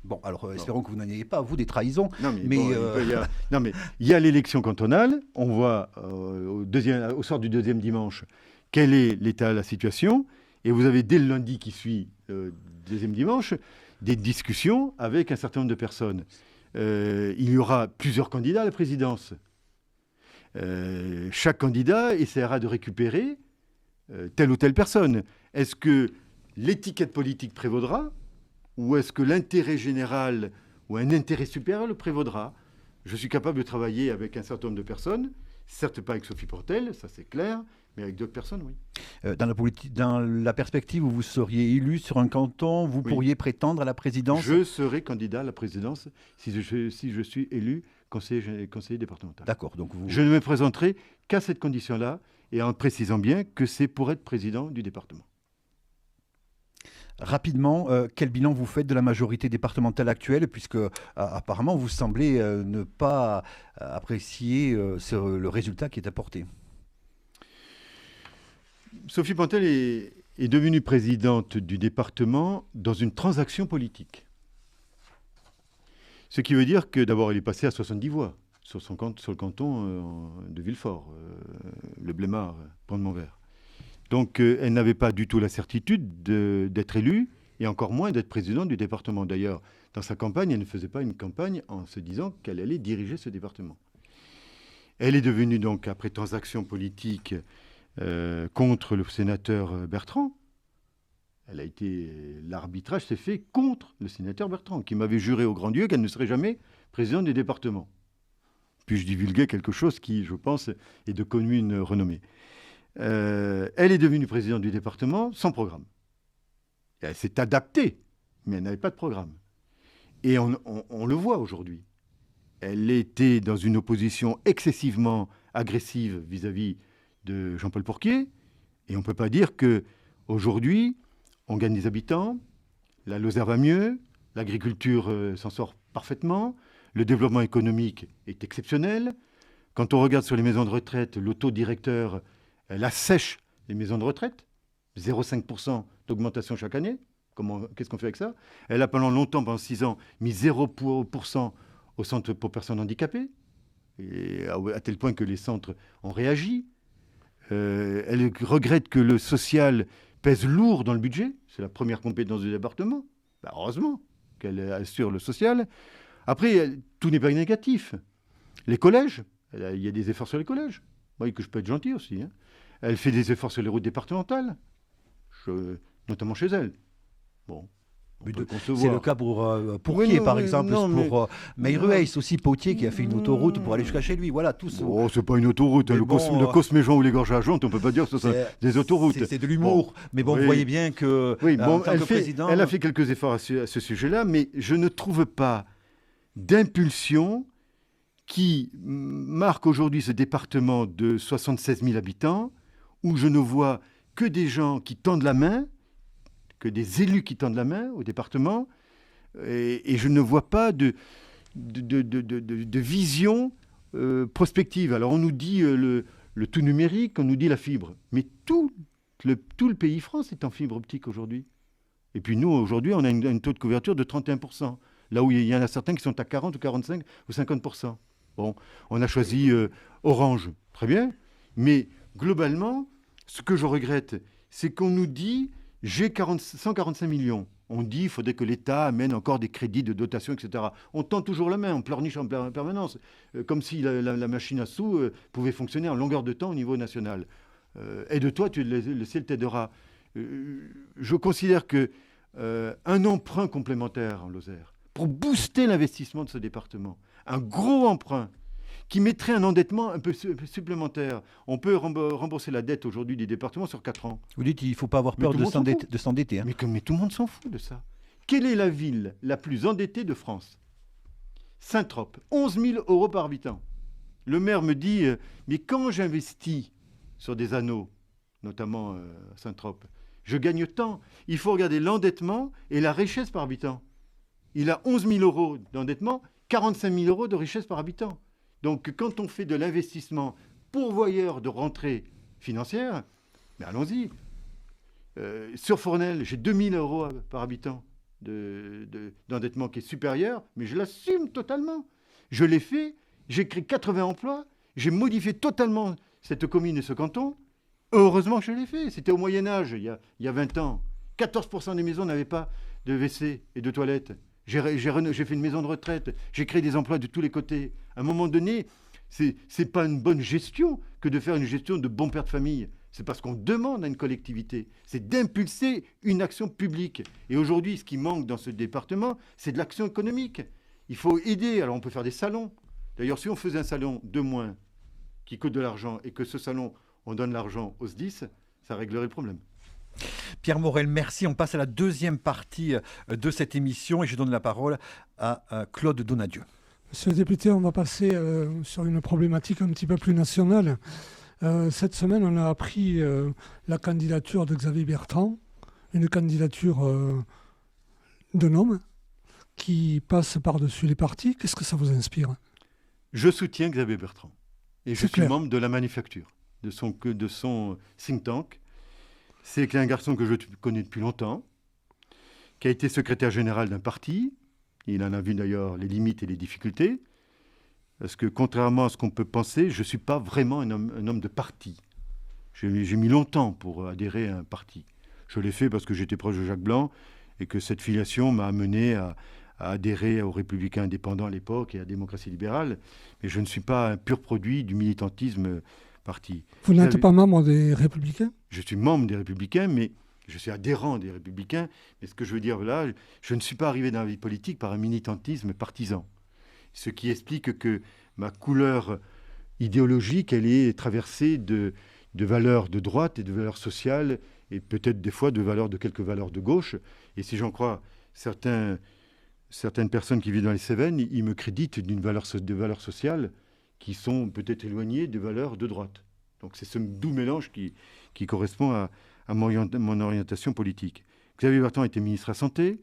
Bon, alors espérons que vous n'en ayez pas, vous, des trahisons. Non, mais il y a l'élection cantonale. On voit au soir du 2e dimanche quel est l'état de la situation. Et vous avez dès le lundi qui suit le 2e dimanche des discussions avec un certain nombre de personnes. Il y aura plusieurs candidats à la présidence. Chaque candidat essaiera de récupérer telle ou telle personne. Est-ce que l'étiquette politique prévaudra ? Ou est-ce que l'intérêt général ou un intérêt supérieur le prévaudra ? Je suis capable de travailler avec un certain nombre de personnes, certes pas avec Sophie Portel, ça c'est clair, mais avec d'autres personnes, oui. Dans la perspective où vous seriez élu sur un canton, vous pourriez prétendre à la présidence ? Je serai candidat à la présidence si je suis élu conseiller départemental. D'accord. Donc je ne me présenterai qu'à cette condition-là, et en précisant bien que c'est pour être président du département. Rapidement, quel bilan vous faites de la majorité départementale actuelle, puisque apparemment vous semblez ne pas apprécier le résultat qui est apporté. Sophie Portel est devenue présidente du département dans une transaction politique. Ce qui veut dire que d'abord elle est passée à 70 voix sur le canton de Villefort, le Blémard, Pont-de-Montvert. Donc, elle n'avait pas du tout la certitude d'être élue, et encore moins d'être présidente du département. D'ailleurs, dans sa campagne, elle ne faisait pas une campagne en se disant qu'elle allait diriger ce département. Elle est devenue donc, après transaction politique, contre le sénateur Bertrand. L'arbitrage s'est fait contre le sénateur Bertrand, qui m'avait juré au grand Dieu qu'elle ne serait jamais présidente du département. Puis je divulguais quelque chose qui, je pense, est de commune renommée. Elle est devenue présidente du département sans programme. Elle s'est adaptée, mais elle n'avait pas de programme. Et on le voit aujourd'hui. Elle était dans une opposition excessivement agressive vis-à-vis de Jean-Paul Porquier. Et on ne peut pas dire qu'aujourd'hui, on gagne des habitants, la Lozère va mieux, l'agriculture s'en sort parfaitement, le développement économique est exceptionnel. Quand on regarde sur les maisons de retraite, le taux directeur, elle assèche les maisons de retraite, 0,5% d'augmentation chaque année. Qu'est-ce qu'on fait avec ça? Elle a pendant 6 ans, mis 0% au centre pour personnes handicapées, et à tel point que les centres ont réagi. Elle regrette que le social pèse lourd dans le budget. C'est la première compétence du département. Ben, heureusement qu'elle assure le social. Après, tout n'est pas négatif. Les collèges, il y a des efforts sur les collèges. Vous voyez que je peux être gentil aussi. Hein. Elle fait des efforts sur les routes départementales, notamment chez elle. Bon. C'est le cas pour Pourquier, par exemple, pour Meilrueis, aussi Potier qui a fait une autoroute pour aller jusqu'à chez lui. Voilà, tout ça. Oh, c'est pas une autoroute. Le Cosméjean ou les Gorges à Jonte, on peut pas dire que ce sont des autoroutes. C'est de l'humour. Bon. Mais bon, oui. Vous voyez bien que. Oui, bon, elle a fait quelques efforts à ce sujet-là, mais je ne trouve pas d'impulsion qui marque aujourd'hui ce département de 76 000 habitants, où je ne vois que des gens qui tendent la main, que des élus qui tendent la main au département, et je ne vois pas de vision prospective. Alors on nous dit le tout numérique, on nous dit la fibre, mais tout le pays France est en fibre optique aujourd'hui. Et puis nous, aujourd'hui, on a un taux de couverture de 31%, là où il y en a certains qui sont à 40 ou 45 ou 50%. Bon, on a choisi Orange, très bien, mais globalement, ce que je regrette, c'est qu'on nous dit j'ai 145 millions. On dit qu'il faudrait que l'État amène encore des crédits de dotation, etc. On tend toujours la main, on pleurniche en permanence, comme si la machine à sous pouvait fonctionner en longueur de temps au niveau national. Aide-toi, le ciel t'aidera. Je considère qu'un emprunt complémentaire en Lozère, pour booster l'investissement de ce département, un gros emprunt, qui mettrait un endettement un peu supplémentaire. On peut rembourser la dette aujourd'hui des départements sur 4 ans. Vous dites qu'il ne faut pas avoir peur de s'endetter. Hein. Mais tout le monde s'en fout de ça. Quelle est la ville la plus endettée de France? Saint-Trope, 11 000 € par habitant. Le maire me dit, mais quand j'investis sur des anneaux, notamment Saint-Trope, je gagne tant. Il faut regarder l'endettement et la richesse par habitant. Il a 11 000 € d'endettement, 45 000 € de richesse par habitant. Donc, quand on fait de l'investissement pourvoyeur de rentrée financière, mais allons-y. Sur Fournel, j'ai 2 000 € par habitant d'endettement qui est supérieur, mais je l'assume totalement. Je l'ai fait, j'ai créé 80 emplois, j'ai modifié totalement cette commune et ce canton. Heureusement que je l'ai fait. C'était au Moyen-Âge, il y a 20 ans. 14% des maisons n'avaient pas de WC et de toilettes. J'ai fait une maison de retraite, j'ai créé des emplois de tous les côtés. À un moment donné, c'est pas une bonne gestion que de faire une gestion de bon père de famille. C'est parce qu'on demande à une collectivité, c'est d'impulser une action publique. Et aujourd'hui, ce qui manque dans ce département, c'est de l'action économique. Il faut aider. Alors on peut faire des salons. D'ailleurs, si on faisait un salon de moins qui coûte de l'argent et que ce salon, on donne l'argent aux SDIS, ça réglerait le problème. Pierre Morel, merci. On passe à la deuxième partie de cette émission et je donne la parole à Claude Donadieu. Monsieur le député, on va passer sur une problématique un petit peu plus nationale. Cette semaine, on a appris la candidature de Xavier Bertrand, une candidature d'un homme qui passe par-dessus les partis. Qu'est-ce que ça vous inspire? Je soutiens Xavier Bertrand et je suis membre de la Manufacture, de son think tank. C'est un garçon que je connais depuis longtemps, qui a été secrétaire général d'un parti. Il en a vu d'ailleurs les limites et les difficultés. Parce que contrairement à ce qu'on peut penser, je ne suis pas vraiment un homme de parti. J'ai mis longtemps pour adhérer à un parti. Je l'ai fait parce que j'étais proche de Jacques Blanc et que cette filiation m'a amené à adhérer aux Républicains indépendants à l'époque et à la démocratie libérale. Mais je ne suis pas un pur produit du militantisme parti. Vous n'êtes pas membre des Républicains ? Je suis membre des Républicains, mais je suis adhérent des Républicains. Mais ce que je veux dire là, je ne suis pas arrivé dans la vie politique par un militantisme partisan. Ce qui explique que ma couleur idéologique, elle est traversée de valeurs de droite et de valeurs sociales, et peut-être des fois de quelques valeurs de gauche. Et si j'en crois certaines personnes qui vivent dans les Cévennes, ils me créditent de valeurs sociales qui sont peut-être éloignées des valeurs de droite. Donc c'est ce doux mélange qui correspond à mon orientation politique. Xavier Bertrand était ministre de la Santé,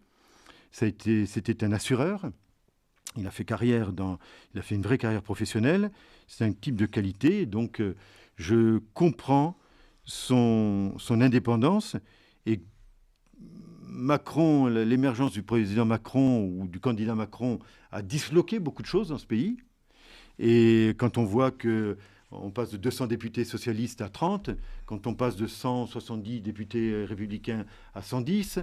c'était un assureur. Il a fait une vraie carrière professionnelle. C'est un type de qualité. Donc, je comprends son indépendance. Et Macron, l'émergence du président Macron ou du candidat Macron a disloqué beaucoup de choses dans ce pays. Et quand on voit qu'on passe de 200 députés socialistes à 30, quand on passe de 170 députés républicains à 110...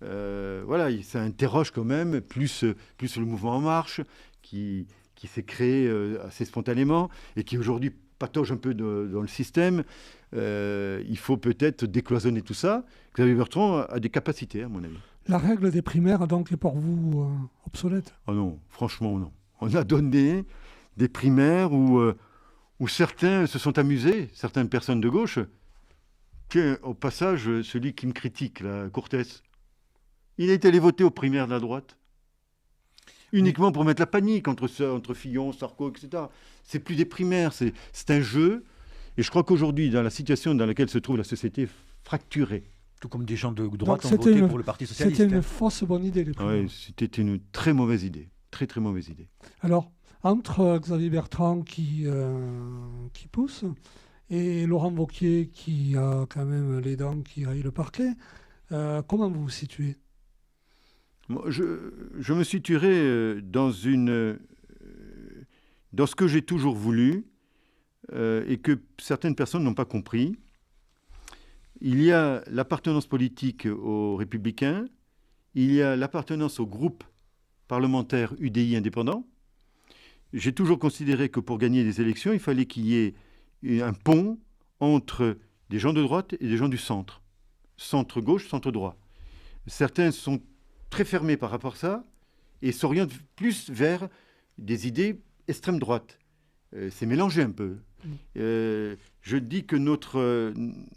voilà, ça interroge quand même plus le mouvement En Marche qui s'est créé assez spontanément et qui aujourd'hui patauge un peu dans le système. Il faut peut-être décloisonner tout ça. Xavier Bertrand a des capacités, à mon avis. La règle des primaires, donc, est pour vous obsolète ? Oh non, franchement, non. On a donné des primaires où certains se sont amusés, certaines personnes de gauche. Tiens, au passage, celui qui me critique, là, Courtès, il est allé voter aux primaires de la droite, uniquement pour mettre la panique entre Fillon, Sarko, etc. C'est plus des primaires, c'est un jeu. Et je crois qu'aujourd'hui, dans la situation dans laquelle se trouve la société fracturée... Tout comme des gens de droite donc, ont voté pour le Parti socialiste. C'était une fausse bonne idée, les primaires. Oui, c'était une très mauvaise idée. Très, très mauvaise idée. Alors, entre Xavier Bertrand qui pousse et Laurent Wauquiez qui a quand même les dents qui rayent le parquet, comment vous vous situez ? Moi, je me situerai dans ce que j'ai toujours voulu et que certaines personnes n'ont pas compris. Il y a l'appartenance politique aux Républicains, il y a l'appartenance au groupe parlementaire UDI indépendant. J'ai toujours considéré que pour gagner des élections, il fallait qu'il y ait un pont entre des gens de droite et des gens du centre. Centre-gauche, centre-droit. Certains sont très fermés par rapport à ça et s'orientent plus vers des idées extrême droite. C'est mélangé un peu. Je dis que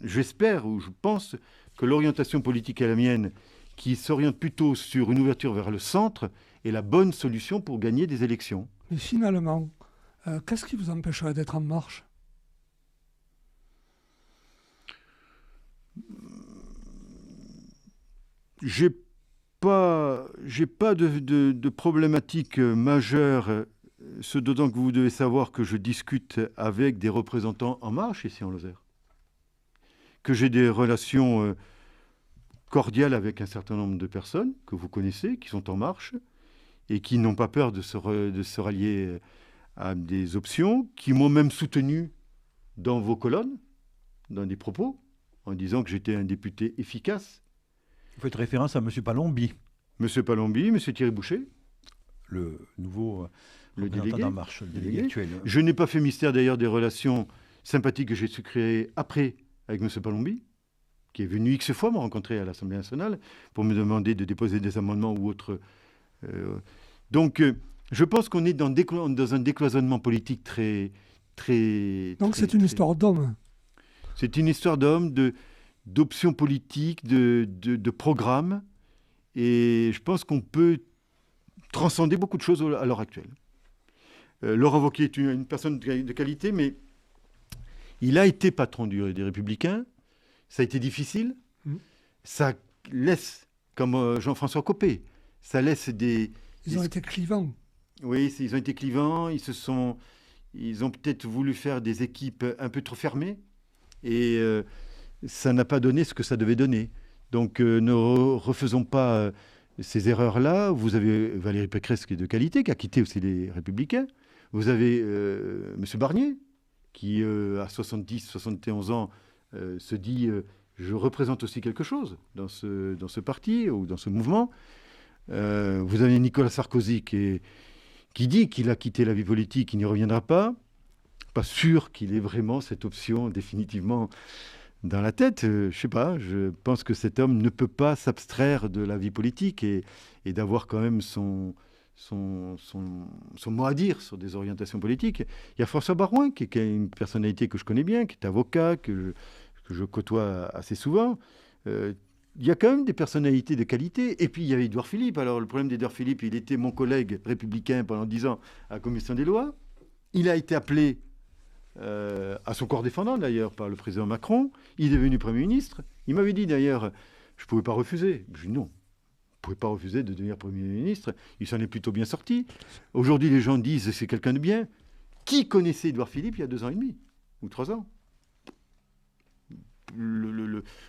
j'espère ou je pense que l'orientation politique est la mienne, qui s'oriente plutôt sur une ouverture vers le centre, est la bonne solution pour gagner des élections. Mais finalement, qu'est-ce qui vous empêcherait d'être en marche ? J'ai pas de problématique majeure, ce d'autant que vous devez savoir que je discute avec des représentants En Marche ici en Lozère, que j'ai des relations cordiales avec un certain nombre de personnes que vous connaissez, qui sont En Marche et qui n'ont pas peur de se rallier à des options, qui m'ont même soutenu dans vos colonnes, dans des propos, en disant que j'étais un député efficace. Vous faites référence à M. Palombi. M. Palombi, M. Thierry Boucher. Le nouveau le délégué, En Marche, le délégué actuel. Je n'ai pas fait mystère d'ailleurs des relations sympathiques que j'ai su créer après avec M. Palombi, qui est venu X fois me rencontrer à l'Assemblée nationale pour me demander de déposer des amendements ou autres. Donc, je pense qu'on est dans un décloisonnement politique très... Donc c'est une histoire d'hommes. C'est une histoire d'hommes, d'options politiques, de programmes. Et je pense qu'on peut transcender beaucoup de choses à l'heure actuelle. Laurent Wauquiez est une personne de qualité, mais il a été patron des Républicains. Ça a été difficile. Ça laisse, comme Jean-François Copé, ça laisse des... Ils ont été clivants. Oui, ils ont été clivants. Ils ont peut-être voulu faire des équipes un peu trop fermées. Et ça n'a pas donné ce que ça devait donner. Donc ne refaisons pas ces erreurs-là. Vous avez Valérie Pécresse qui est de qualité, qui a quitté aussi les Républicains. Vous avez M. Barnier, qui à 70-71 ans se dit je représente aussi quelque chose dans ce parti ou dans ce mouvement. Vous avez Nicolas Sarkozy qui dit qu'il a quitté la vie politique, qu'il n'y reviendra pas. pas sûr qu'il ait vraiment cette option définitivement dans la tête. Je sais pas, je pense que cet homme ne peut pas s'abstraire de la vie politique et d'avoir quand même son mot à dire sur des orientations politiques. Il y a François Baroin, qui est une personnalité que je connais bien, qui est avocat, que je côtoie assez souvent. Il y a quand même des personnalités de qualité. Et puis, il y avait Édouard Philippe. Alors, le problème d'Édouard Philippe, il était mon collègue républicain pendant 10 ans à la commission des lois. Il a été appelé à son corps défendant, d'ailleurs, par le président Macron. Il est devenu Premier ministre. Il m'avait dit, d'ailleurs, je ne pouvais pas refuser. Je dis non. Vous ne pouvez pas refuser de devenir Premier ministre. Il s'en est plutôt bien sorti. Aujourd'hui, les gens disent que c'est quelqu'un de bien. Qui connaissait Édouard Philippe il y a 2 ans et demi ou 3 ans?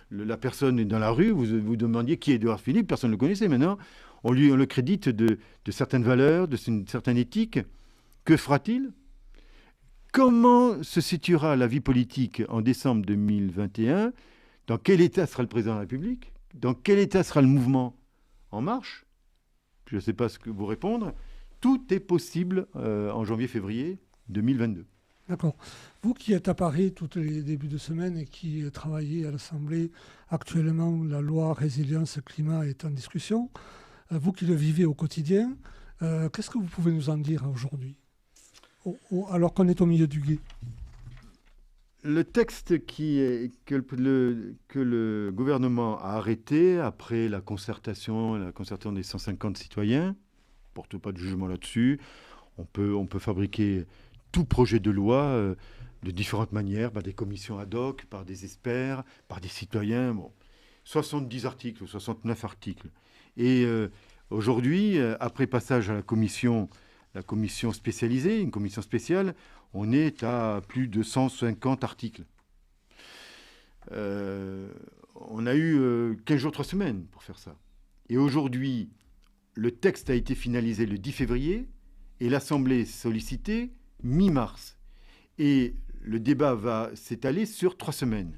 La personne est dans la rue, vous demandiez qui est Édouard Philippe, personne ne le connaissait. Maintenant, on le crédite de certaines valeurs, d'une certaine éthique. Que fera-t-il? Comment se situera la vie politique en décembre 2021? Dans quel état sera le président de la République? Dans quel état sera le mouvement En Marche? Je ne sais pas ce que vous répondre. Tout est possible en janvier-février 2022. D'accord. Vous qui êtes à Paris tous les débuts de semaine et qui travaillez à l'Assemblée, actuellement la loi résilience climat est en discussion. Vous qui le vivez au quotidien, qu'est-ce que vous pouvez nous en dire aujourd'hui, alors qu'on est au milieu du gué? Le texte que le gouvernement a arrêté après la concertation des 150 citoyens, ne porte pas de jugement là-dessus. On peut fabriquer tout projet de loi de différentes manières, par des commissions ad hoc, par des experts, par des citoyens. Bon, 70 articles ou 69 articles. Et aujourd'hui, après passage à la commission spécialisée, une commission spéciale, on est à plus de 150 articles. On a eu 15 jours, 3 semaines pour faire ça. Et aujourd'hui, le texte a été finalisé le 10 février et l'Assemblée sollicitée mi-mars. Et le débat va s'étaler sur 3 semaines.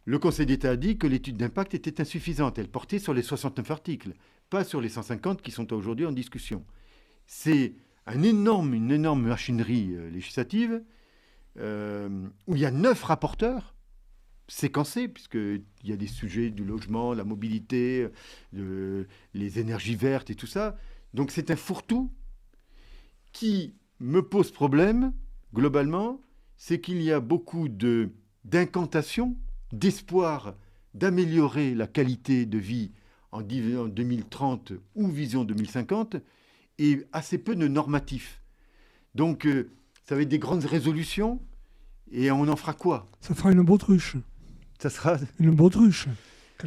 Le Conseil d'État a dit que l'étude d'impact était insuffisante. Elle portait sur les 69 articles, pas sur les 150 qui sont aujourd'hui en discussion. C'est une énorme machinerie législative où il y a 9 rapporteurs séquencés, puisqu'il y a des sujets du logement, la mobilité, les énergies vertes et tout ça. Donc c'est un fourre-tout qui me pose problème, globalement, c'est qu'il y a beaucoup d'incantations, d'espoir d'améliorer la qualité de vie en 2030 ou vision 2050, et assez peu de normatifs. Donc, ça va être des grandes résolutions, et on en fera quoi? Ça fera une baudruche. Ça sera... Une baudruche,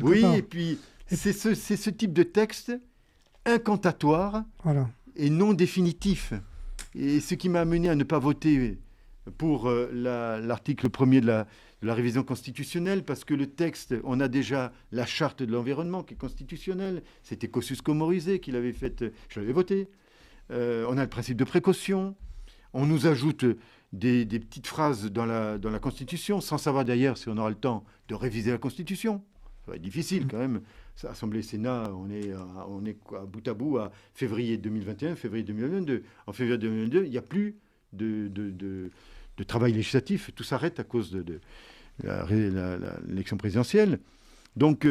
oui, part. Et puis, c'est ce type de texte incantatoire et non définitif. Et ce qui m'a amené à ne pas voter pour l'article 1er de la révision constitutionnelle, parce que le texte, on a déjà la charte de l'environnement qui est constitutionnelle. C'était Kosciusko-Morizet qui l'avait faite, je l'avais voté. On a le principe de précaution. On nous ajoute des petites phrases dans la Constitution, sans savoir d'ailleurs si on aura le temps de réviser la Constitution. Ça va être difficile quand même. Assemblée Sénat, on est à bout à bout à février 2021, février 2022. En février 2022, il n'y a plus de travail législatif. Tout s'arrête à cause de l'élection présidentielle. Donc,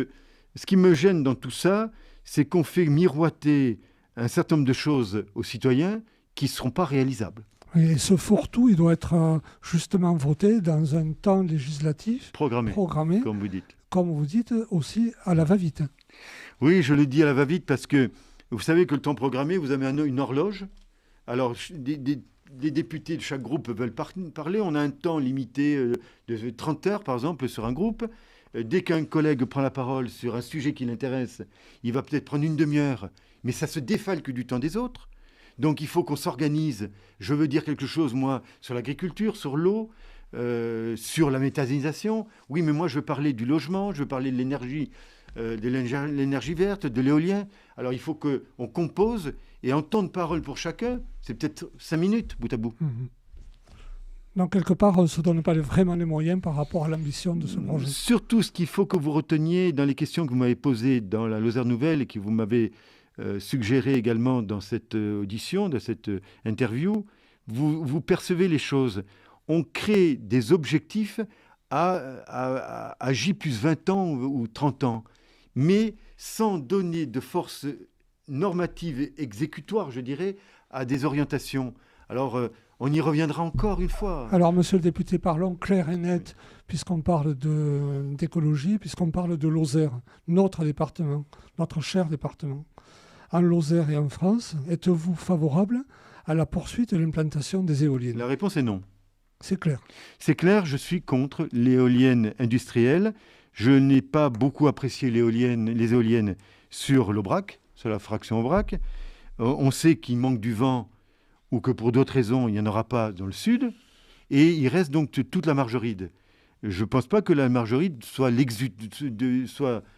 ce qui me gêne dans tout ça, c'est qu'on fait miroiter un certain nombre de choses aux citoyens qui ne seront pas réalisables. Et ce fourre-tout, il doit être justement voté dans un temps législatif programmé, comme vous dites, aussi à la va-vite. Oui, je le dis à la va-vite parce que vous savez que le temps programmé, vous avez une horloge. Alors, des députés de chaque groupe veulent parler. On a un temps limité de 30 heures, par exemple, sur un groupe. Dès qu'un collègue prend la parole sur un sujet qui l'intéresse, il va peut-être prendre une demi-heure, mais ça se défalque du temps des autres. Donc il faut qu'on s'organise. Je veux dire quelque chose, moi, sur l'agriculture, sur l'eau, sur la méthanisation. Oui, mais moi, je veux parler du logement, je veux parler de l'énergie verte, de l'éolien. Alors il faut qu'on compose, et en temps de parole pour chacun, c'est peut-être 5 minutes, bout à bout. Donc quelque part, on ne se donne pas vraiment les moyens par rapport à l'ambition de ce projet. Surtout, ce qu'il faut que vous reteniez dans les questions que vous m'avez posées dans la Lozère Nouvelle et que vous m'avez suggéré également dans cette audition, dans cette interview, vous percevez les choses. On crée des objectifs à J plus 20 ans ou 30 ans, mais sans donner de force normative et exécutoire, je dirais, à des orientations. Alors, on y reviendra encore une fois. Alors, monsieur le député, parlons clair et net, puisqu'on parle d'écologie, puisqu'on parle de Lozère, notre département, notre cher département. En Lozère et en France, êtes-vous favorable à la poursuite de l'implantation des éoliennes? La réponse est non. C'est clair. C'est clair, je suis contre l'éolienne industrielle. Je n'ai pas beaucoup apprécié les éoliennes sur l'Aubrac, sur la fraction Aubrac. On sait qu'il manque du vent ou que pour d'autres raisons, il n'y en aura pas dans le sud. Et il reste donc toute la Margeride. Je ne pense pas que la Margeride soit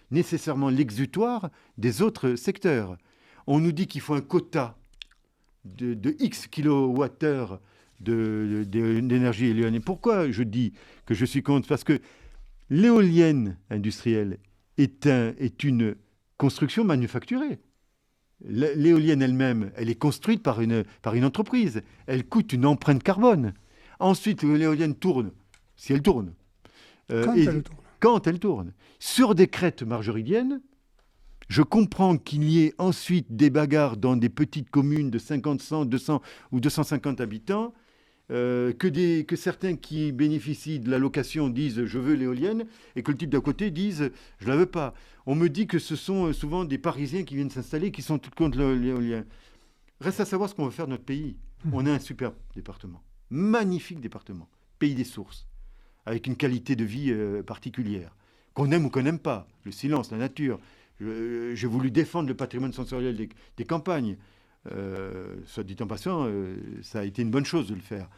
nécessairement l'exutoire des autres secteurs. On nous dit qu'il faut un quota de X kilowattheures d'énergie éolienne. Et pourquoi je dis que je suis contre? Parce que l'éolienne industrielle est une construction manufacturée. L'éolienne elle-même, elle est construite par une entreprise. Elle coûte une empreinte carbone. Ensuite, l'éolienne tourne, si elle tourne. Quand elle tourne. Sur des crêtes margeridiennes, je comprends qu'il y ait ensuite des bagarres dans des petites communes de 50, 100, 200 ou 250 habitants, que certains qui bénéficient de la location disent « je veux l'éolienne » et que le type d'à côté dise « je ne la veux pas ». On me dit que ce sont souvent des Parisiens qui viennent s'installer qui sont tout contre l'éolien. Reste à savoir ce qu'on veut faire de notre pays. On a un superbe département, magnifique département, pays des sources, avec une qualité de vie particulière, qu'on aime ou qu'on n'aime pas, le silence, la nature. J'ai voulu défendre le patrimoine sensoriel des campagnes. Soit dit en passant, ça a été une bonne chose de le faire.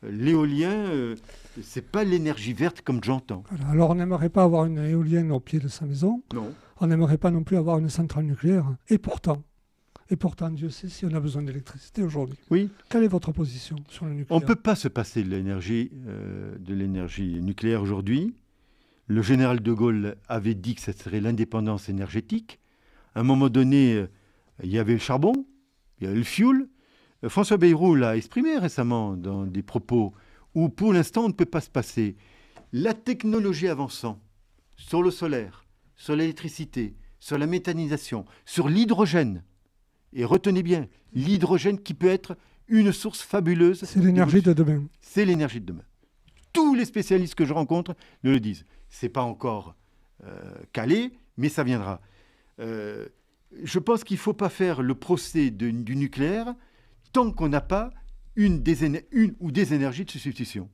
L'éolien, c'est pas l'énergie verte comme j'entends. Voilà. Alors on n'aimerait pas avoir une éolienne au pied de sa maison. Non. On n'aimerait pas non plus avoir une centrale nucléaire. Et pourtant, Dieu sait si on a besoin d'électricité aujourd'hui. Oui. Quelle est votre position sur le nucléaire? On ne peut pas se passer de l'énergie nucléaire aujourd'hui. Le général de Gaulle avait dit que ça serait l'indépendance énergétique. À un moment donné, il y avait le charbon. Il y a le fioul. François Bayrou l'a exprimé récemment dans des propos où, pour l'instant, on ne peut pas se passer. La technologie avançant sur le solaire, sur l'électricité, sur la méthanisation, sur l'hydrogène, et retenez bien, l'hydrogène qui peut être une source fabuleuse. C'est l'énergie de demain. C'est l'énergie de demain. Tous les spécialistes que je rencontre me le disent. Ce n'est pas encore calé, mais ça viendra. Je pense qu'il ne faut pas faire le procès du nucléaire tant qu'on n'a pas une ou des énergies de substitution.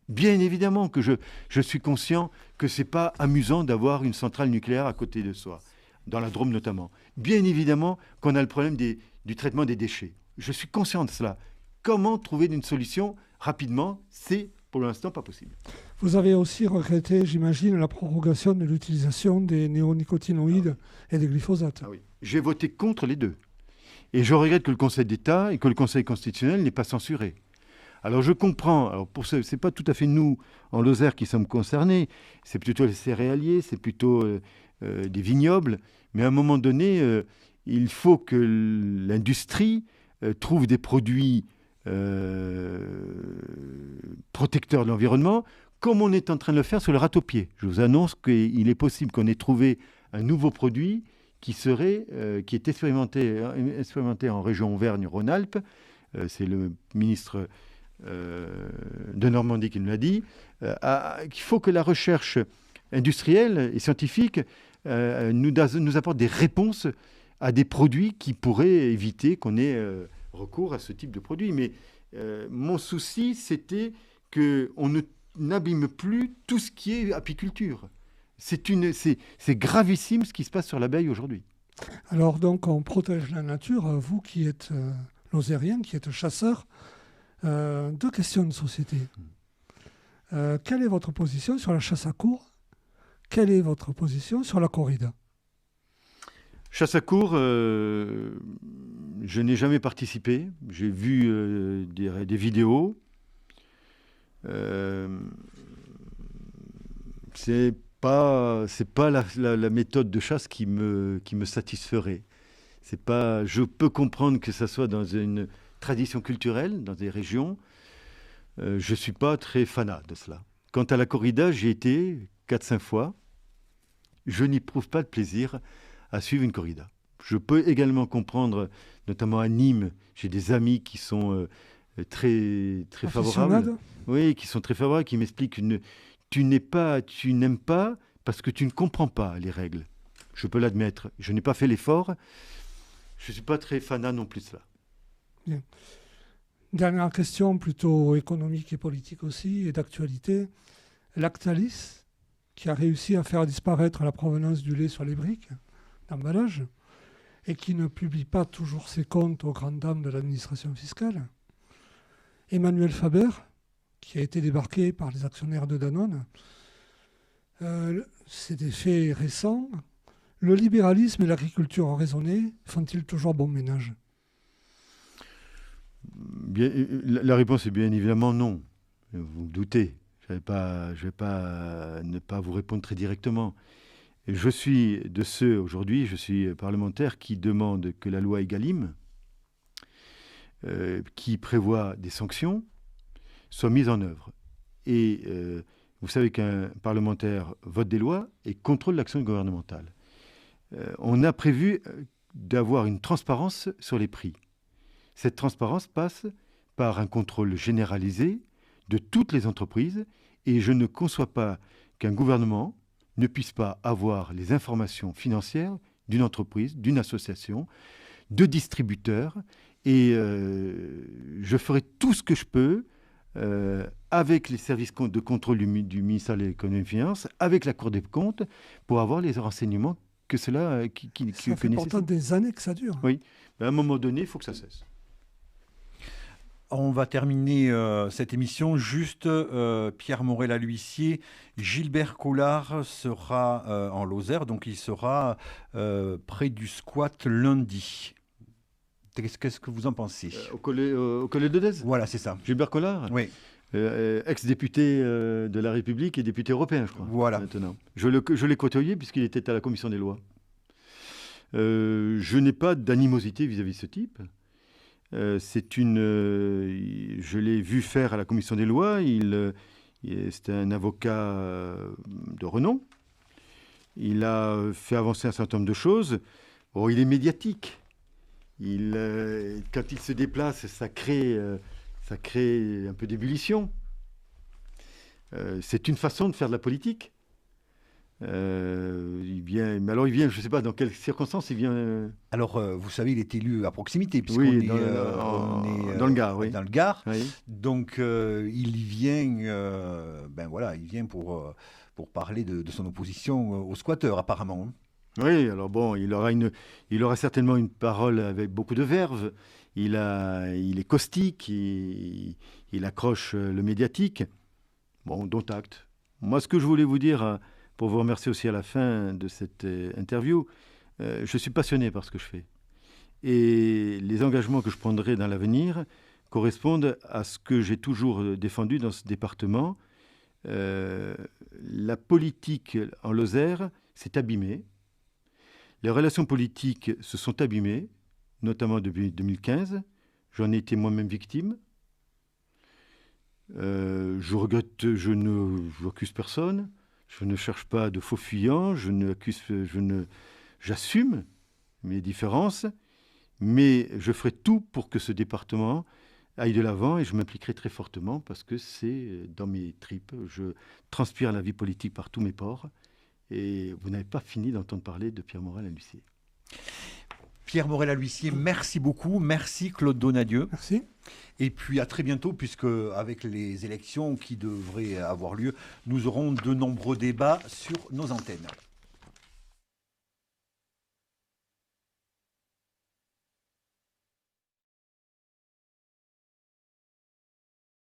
Bien évidemment que je suis conscient que ce n'est pas amusant d'avoir une centrale nucléaire à côté de soi, dans la Drôme notamment. Bien évidemment qu'on a le problème du traitement des déchets. Je suis conscient de cela. Comment trouver une solution rapidement? C'est pour l'instant pas possible. Vous avez aussi regretté, j'imagine, la prorogation de l'utilisation des néonicotinoïdes et des glyphosates. Ah oui. J'ai voté contre les deux. Et je regrette que le Conseil d'État et que le Conseil constitutionnel n'aient pas censuré. Alors je comprends, alors pour ce n'est pas tout à fait nous, en Lozère, qui sommes concernés, c'est plutôt les céréaliers, c'est plutôt des vignobles, mais à un moment donné, il faut que l'industrie trouve des produits protecteurs de l'environnement, comme on est en train de le faire sur le râteau-pied. Je vous annonce qu'il est possible qu'on ait trouvé un nouveau produit qui est expérimenté en région Auvergne-Rhône-Alpes. C'est le ministre de Normandie qui nous l'a dit. Qu'il faut que la recherche industrielle et scientifique nous apporte des réponses à des produits qui pourraient éviter qu'on ait recours à ce type de produit. Mais mon souci, c'était qu'on n'abîme plus tout ce qui est apiculture. C'est gravissime ce qui se passe sur l'abeille aujourd'hui. Alors donc on protège la nature. Vous qui êtes lozérien, qui êtes chasseur, deux questions de société. Quelle est votre position sur la chasse à courre? Quelle est votre position sur la corrida? Chasse à courre, je n'ai jamais participé. J'ai vu des vidéos. C'est pas la méthode de chasse qui me satisferait. Je peux comprendre que ça soit dans une traditions culturelles dans des régions, je ne suis pas très fanat de cela. Quant à la corrida, j'y ai été 4-5 fois. Je n'éprouve pas de plaisir à suivre une corrida. Je peux également comprendre, notamment à Nîmes, j'ai des amis qui sont très favorables. Oui, qui sont très favorables, qui m'expliquent que tu n'aimes pas parce que tu ne comprends pas les règles. Je peux l'admettre. Je n'ai pas fait l'effort. Je ne suis pas très fanat non plus de cela. Bien. Dernière question, plutôt économique et politique aussi, et d'actualité. Lactalis, qui a réussi à faire disparaître la provenance du lait sur les briques d'emballage, et qui ne publie pas toujours ses comptes aux grandes dames de l'administration fiscale. Emmanuel Faber, qui a été débarqué par les actionnaires de Danone. C'est des faits récents. Le libéralisme et l'agriculture raisonnée font-ils toujours bon ménage ? Bien, la réponse est bien évidemment non. Vous me doutez. Je ne vais pas ne pas vous répondre très directement. Je suis de ceux, aujourd'hui, je suis parlementaire qui demande que la loi Egalim, qui prévoit des sanctions, soit mise en œuvre. Et vous savez qu'un parlementaire vote des lois et contrôle l'action gouvernementale. On a prévu d'avoir une transparence sur les prix. Cette transparence passe par un contrôle généralisé de toutes les entreprises et je ne conçois pas qu'un gouvernement ne puisse pas avoir les informations financières d'une entreprise, d'une association, de distributeurs et je ferai tout ce que je peux avec les services de contrôle du ministère de l'économie et des finances, avec la Cour des comptes, pour avoir les renseignements que cela ça fait pourtant des années que ça dure. Oui, mais à un moment donné, il faut que ça cesse. On va terminer cette émission. Juste, Pierre Morel-a-l'Huissier, Gilbert Collard sera en Lozère, donc il sera près du squat lundi. Qu'est-ce que vous en pensez ? Au Collet de Dez ? Voilà, c'est ça. Gilbert Collard ? Oui. Ex-député de la République et député européen, je crois. Voilà. Maintenant. Je l'ai côtoyé puisqu'il était à la commission des lois. Je n'ai pas d'animosité vis-à-vis de ce type. Je l'ai vu faire à la commission des lois. C'était un avocat de renom. Il a fait avancer un certain nombre de choses. Bon, il est médiatique. Quand il se déplace, ça crée un peu d'ébullition. C'est une façon de faire de la politique. Il vient, je ne sais pas dans quelles circonstances il vient. Alors, vous savez, il est élu à proximité, puisqu'on oui, est dans le Gard. Oui. Dans le Gard. Oui. Donc, il y vient, il vient pour parler de son opposition aux squatteurs, apparemment. Oui, alors bon, il aura certainement une parole avec beaucoup de verve. Il est caustique, il accroche le médiatique. Bon, dont acte. Moi, ce que je voulais vous dire, pour vous remercier aussi à la fin de cette interview, je suis passionné par ce que je fais. Et les engagements que je prendrai dans l'avenir correspondent à ce que j'ai toujours défendu dans ce département. La politique en Lozère s'est abîmée. Les relations politiques se sont abîmées, notamment depuis 2015. J'en ai été moi-même victime. Je regrette, je n'accuse personne. Je ne cherche pas de faux fuyants. J'assume mes différences. Mais je ferai tout pour que ce département aille de l'avant et je m'impliquerai très fortement parce que c'est dans mes tripes. Je transpire la vie politique par tous mes pores. Et vous n'avez pas fini d'entendre parler de Pierre Morel-a-l'Huissier. Pierre Morel-a-l'Huissier, merci beaucoup. Merci Claude Donadieu. Merci. Et puis à très bientôt, puisque avec les élections qui devraient avoir lieu, nous aurons de nombreux débats sur nos antennes.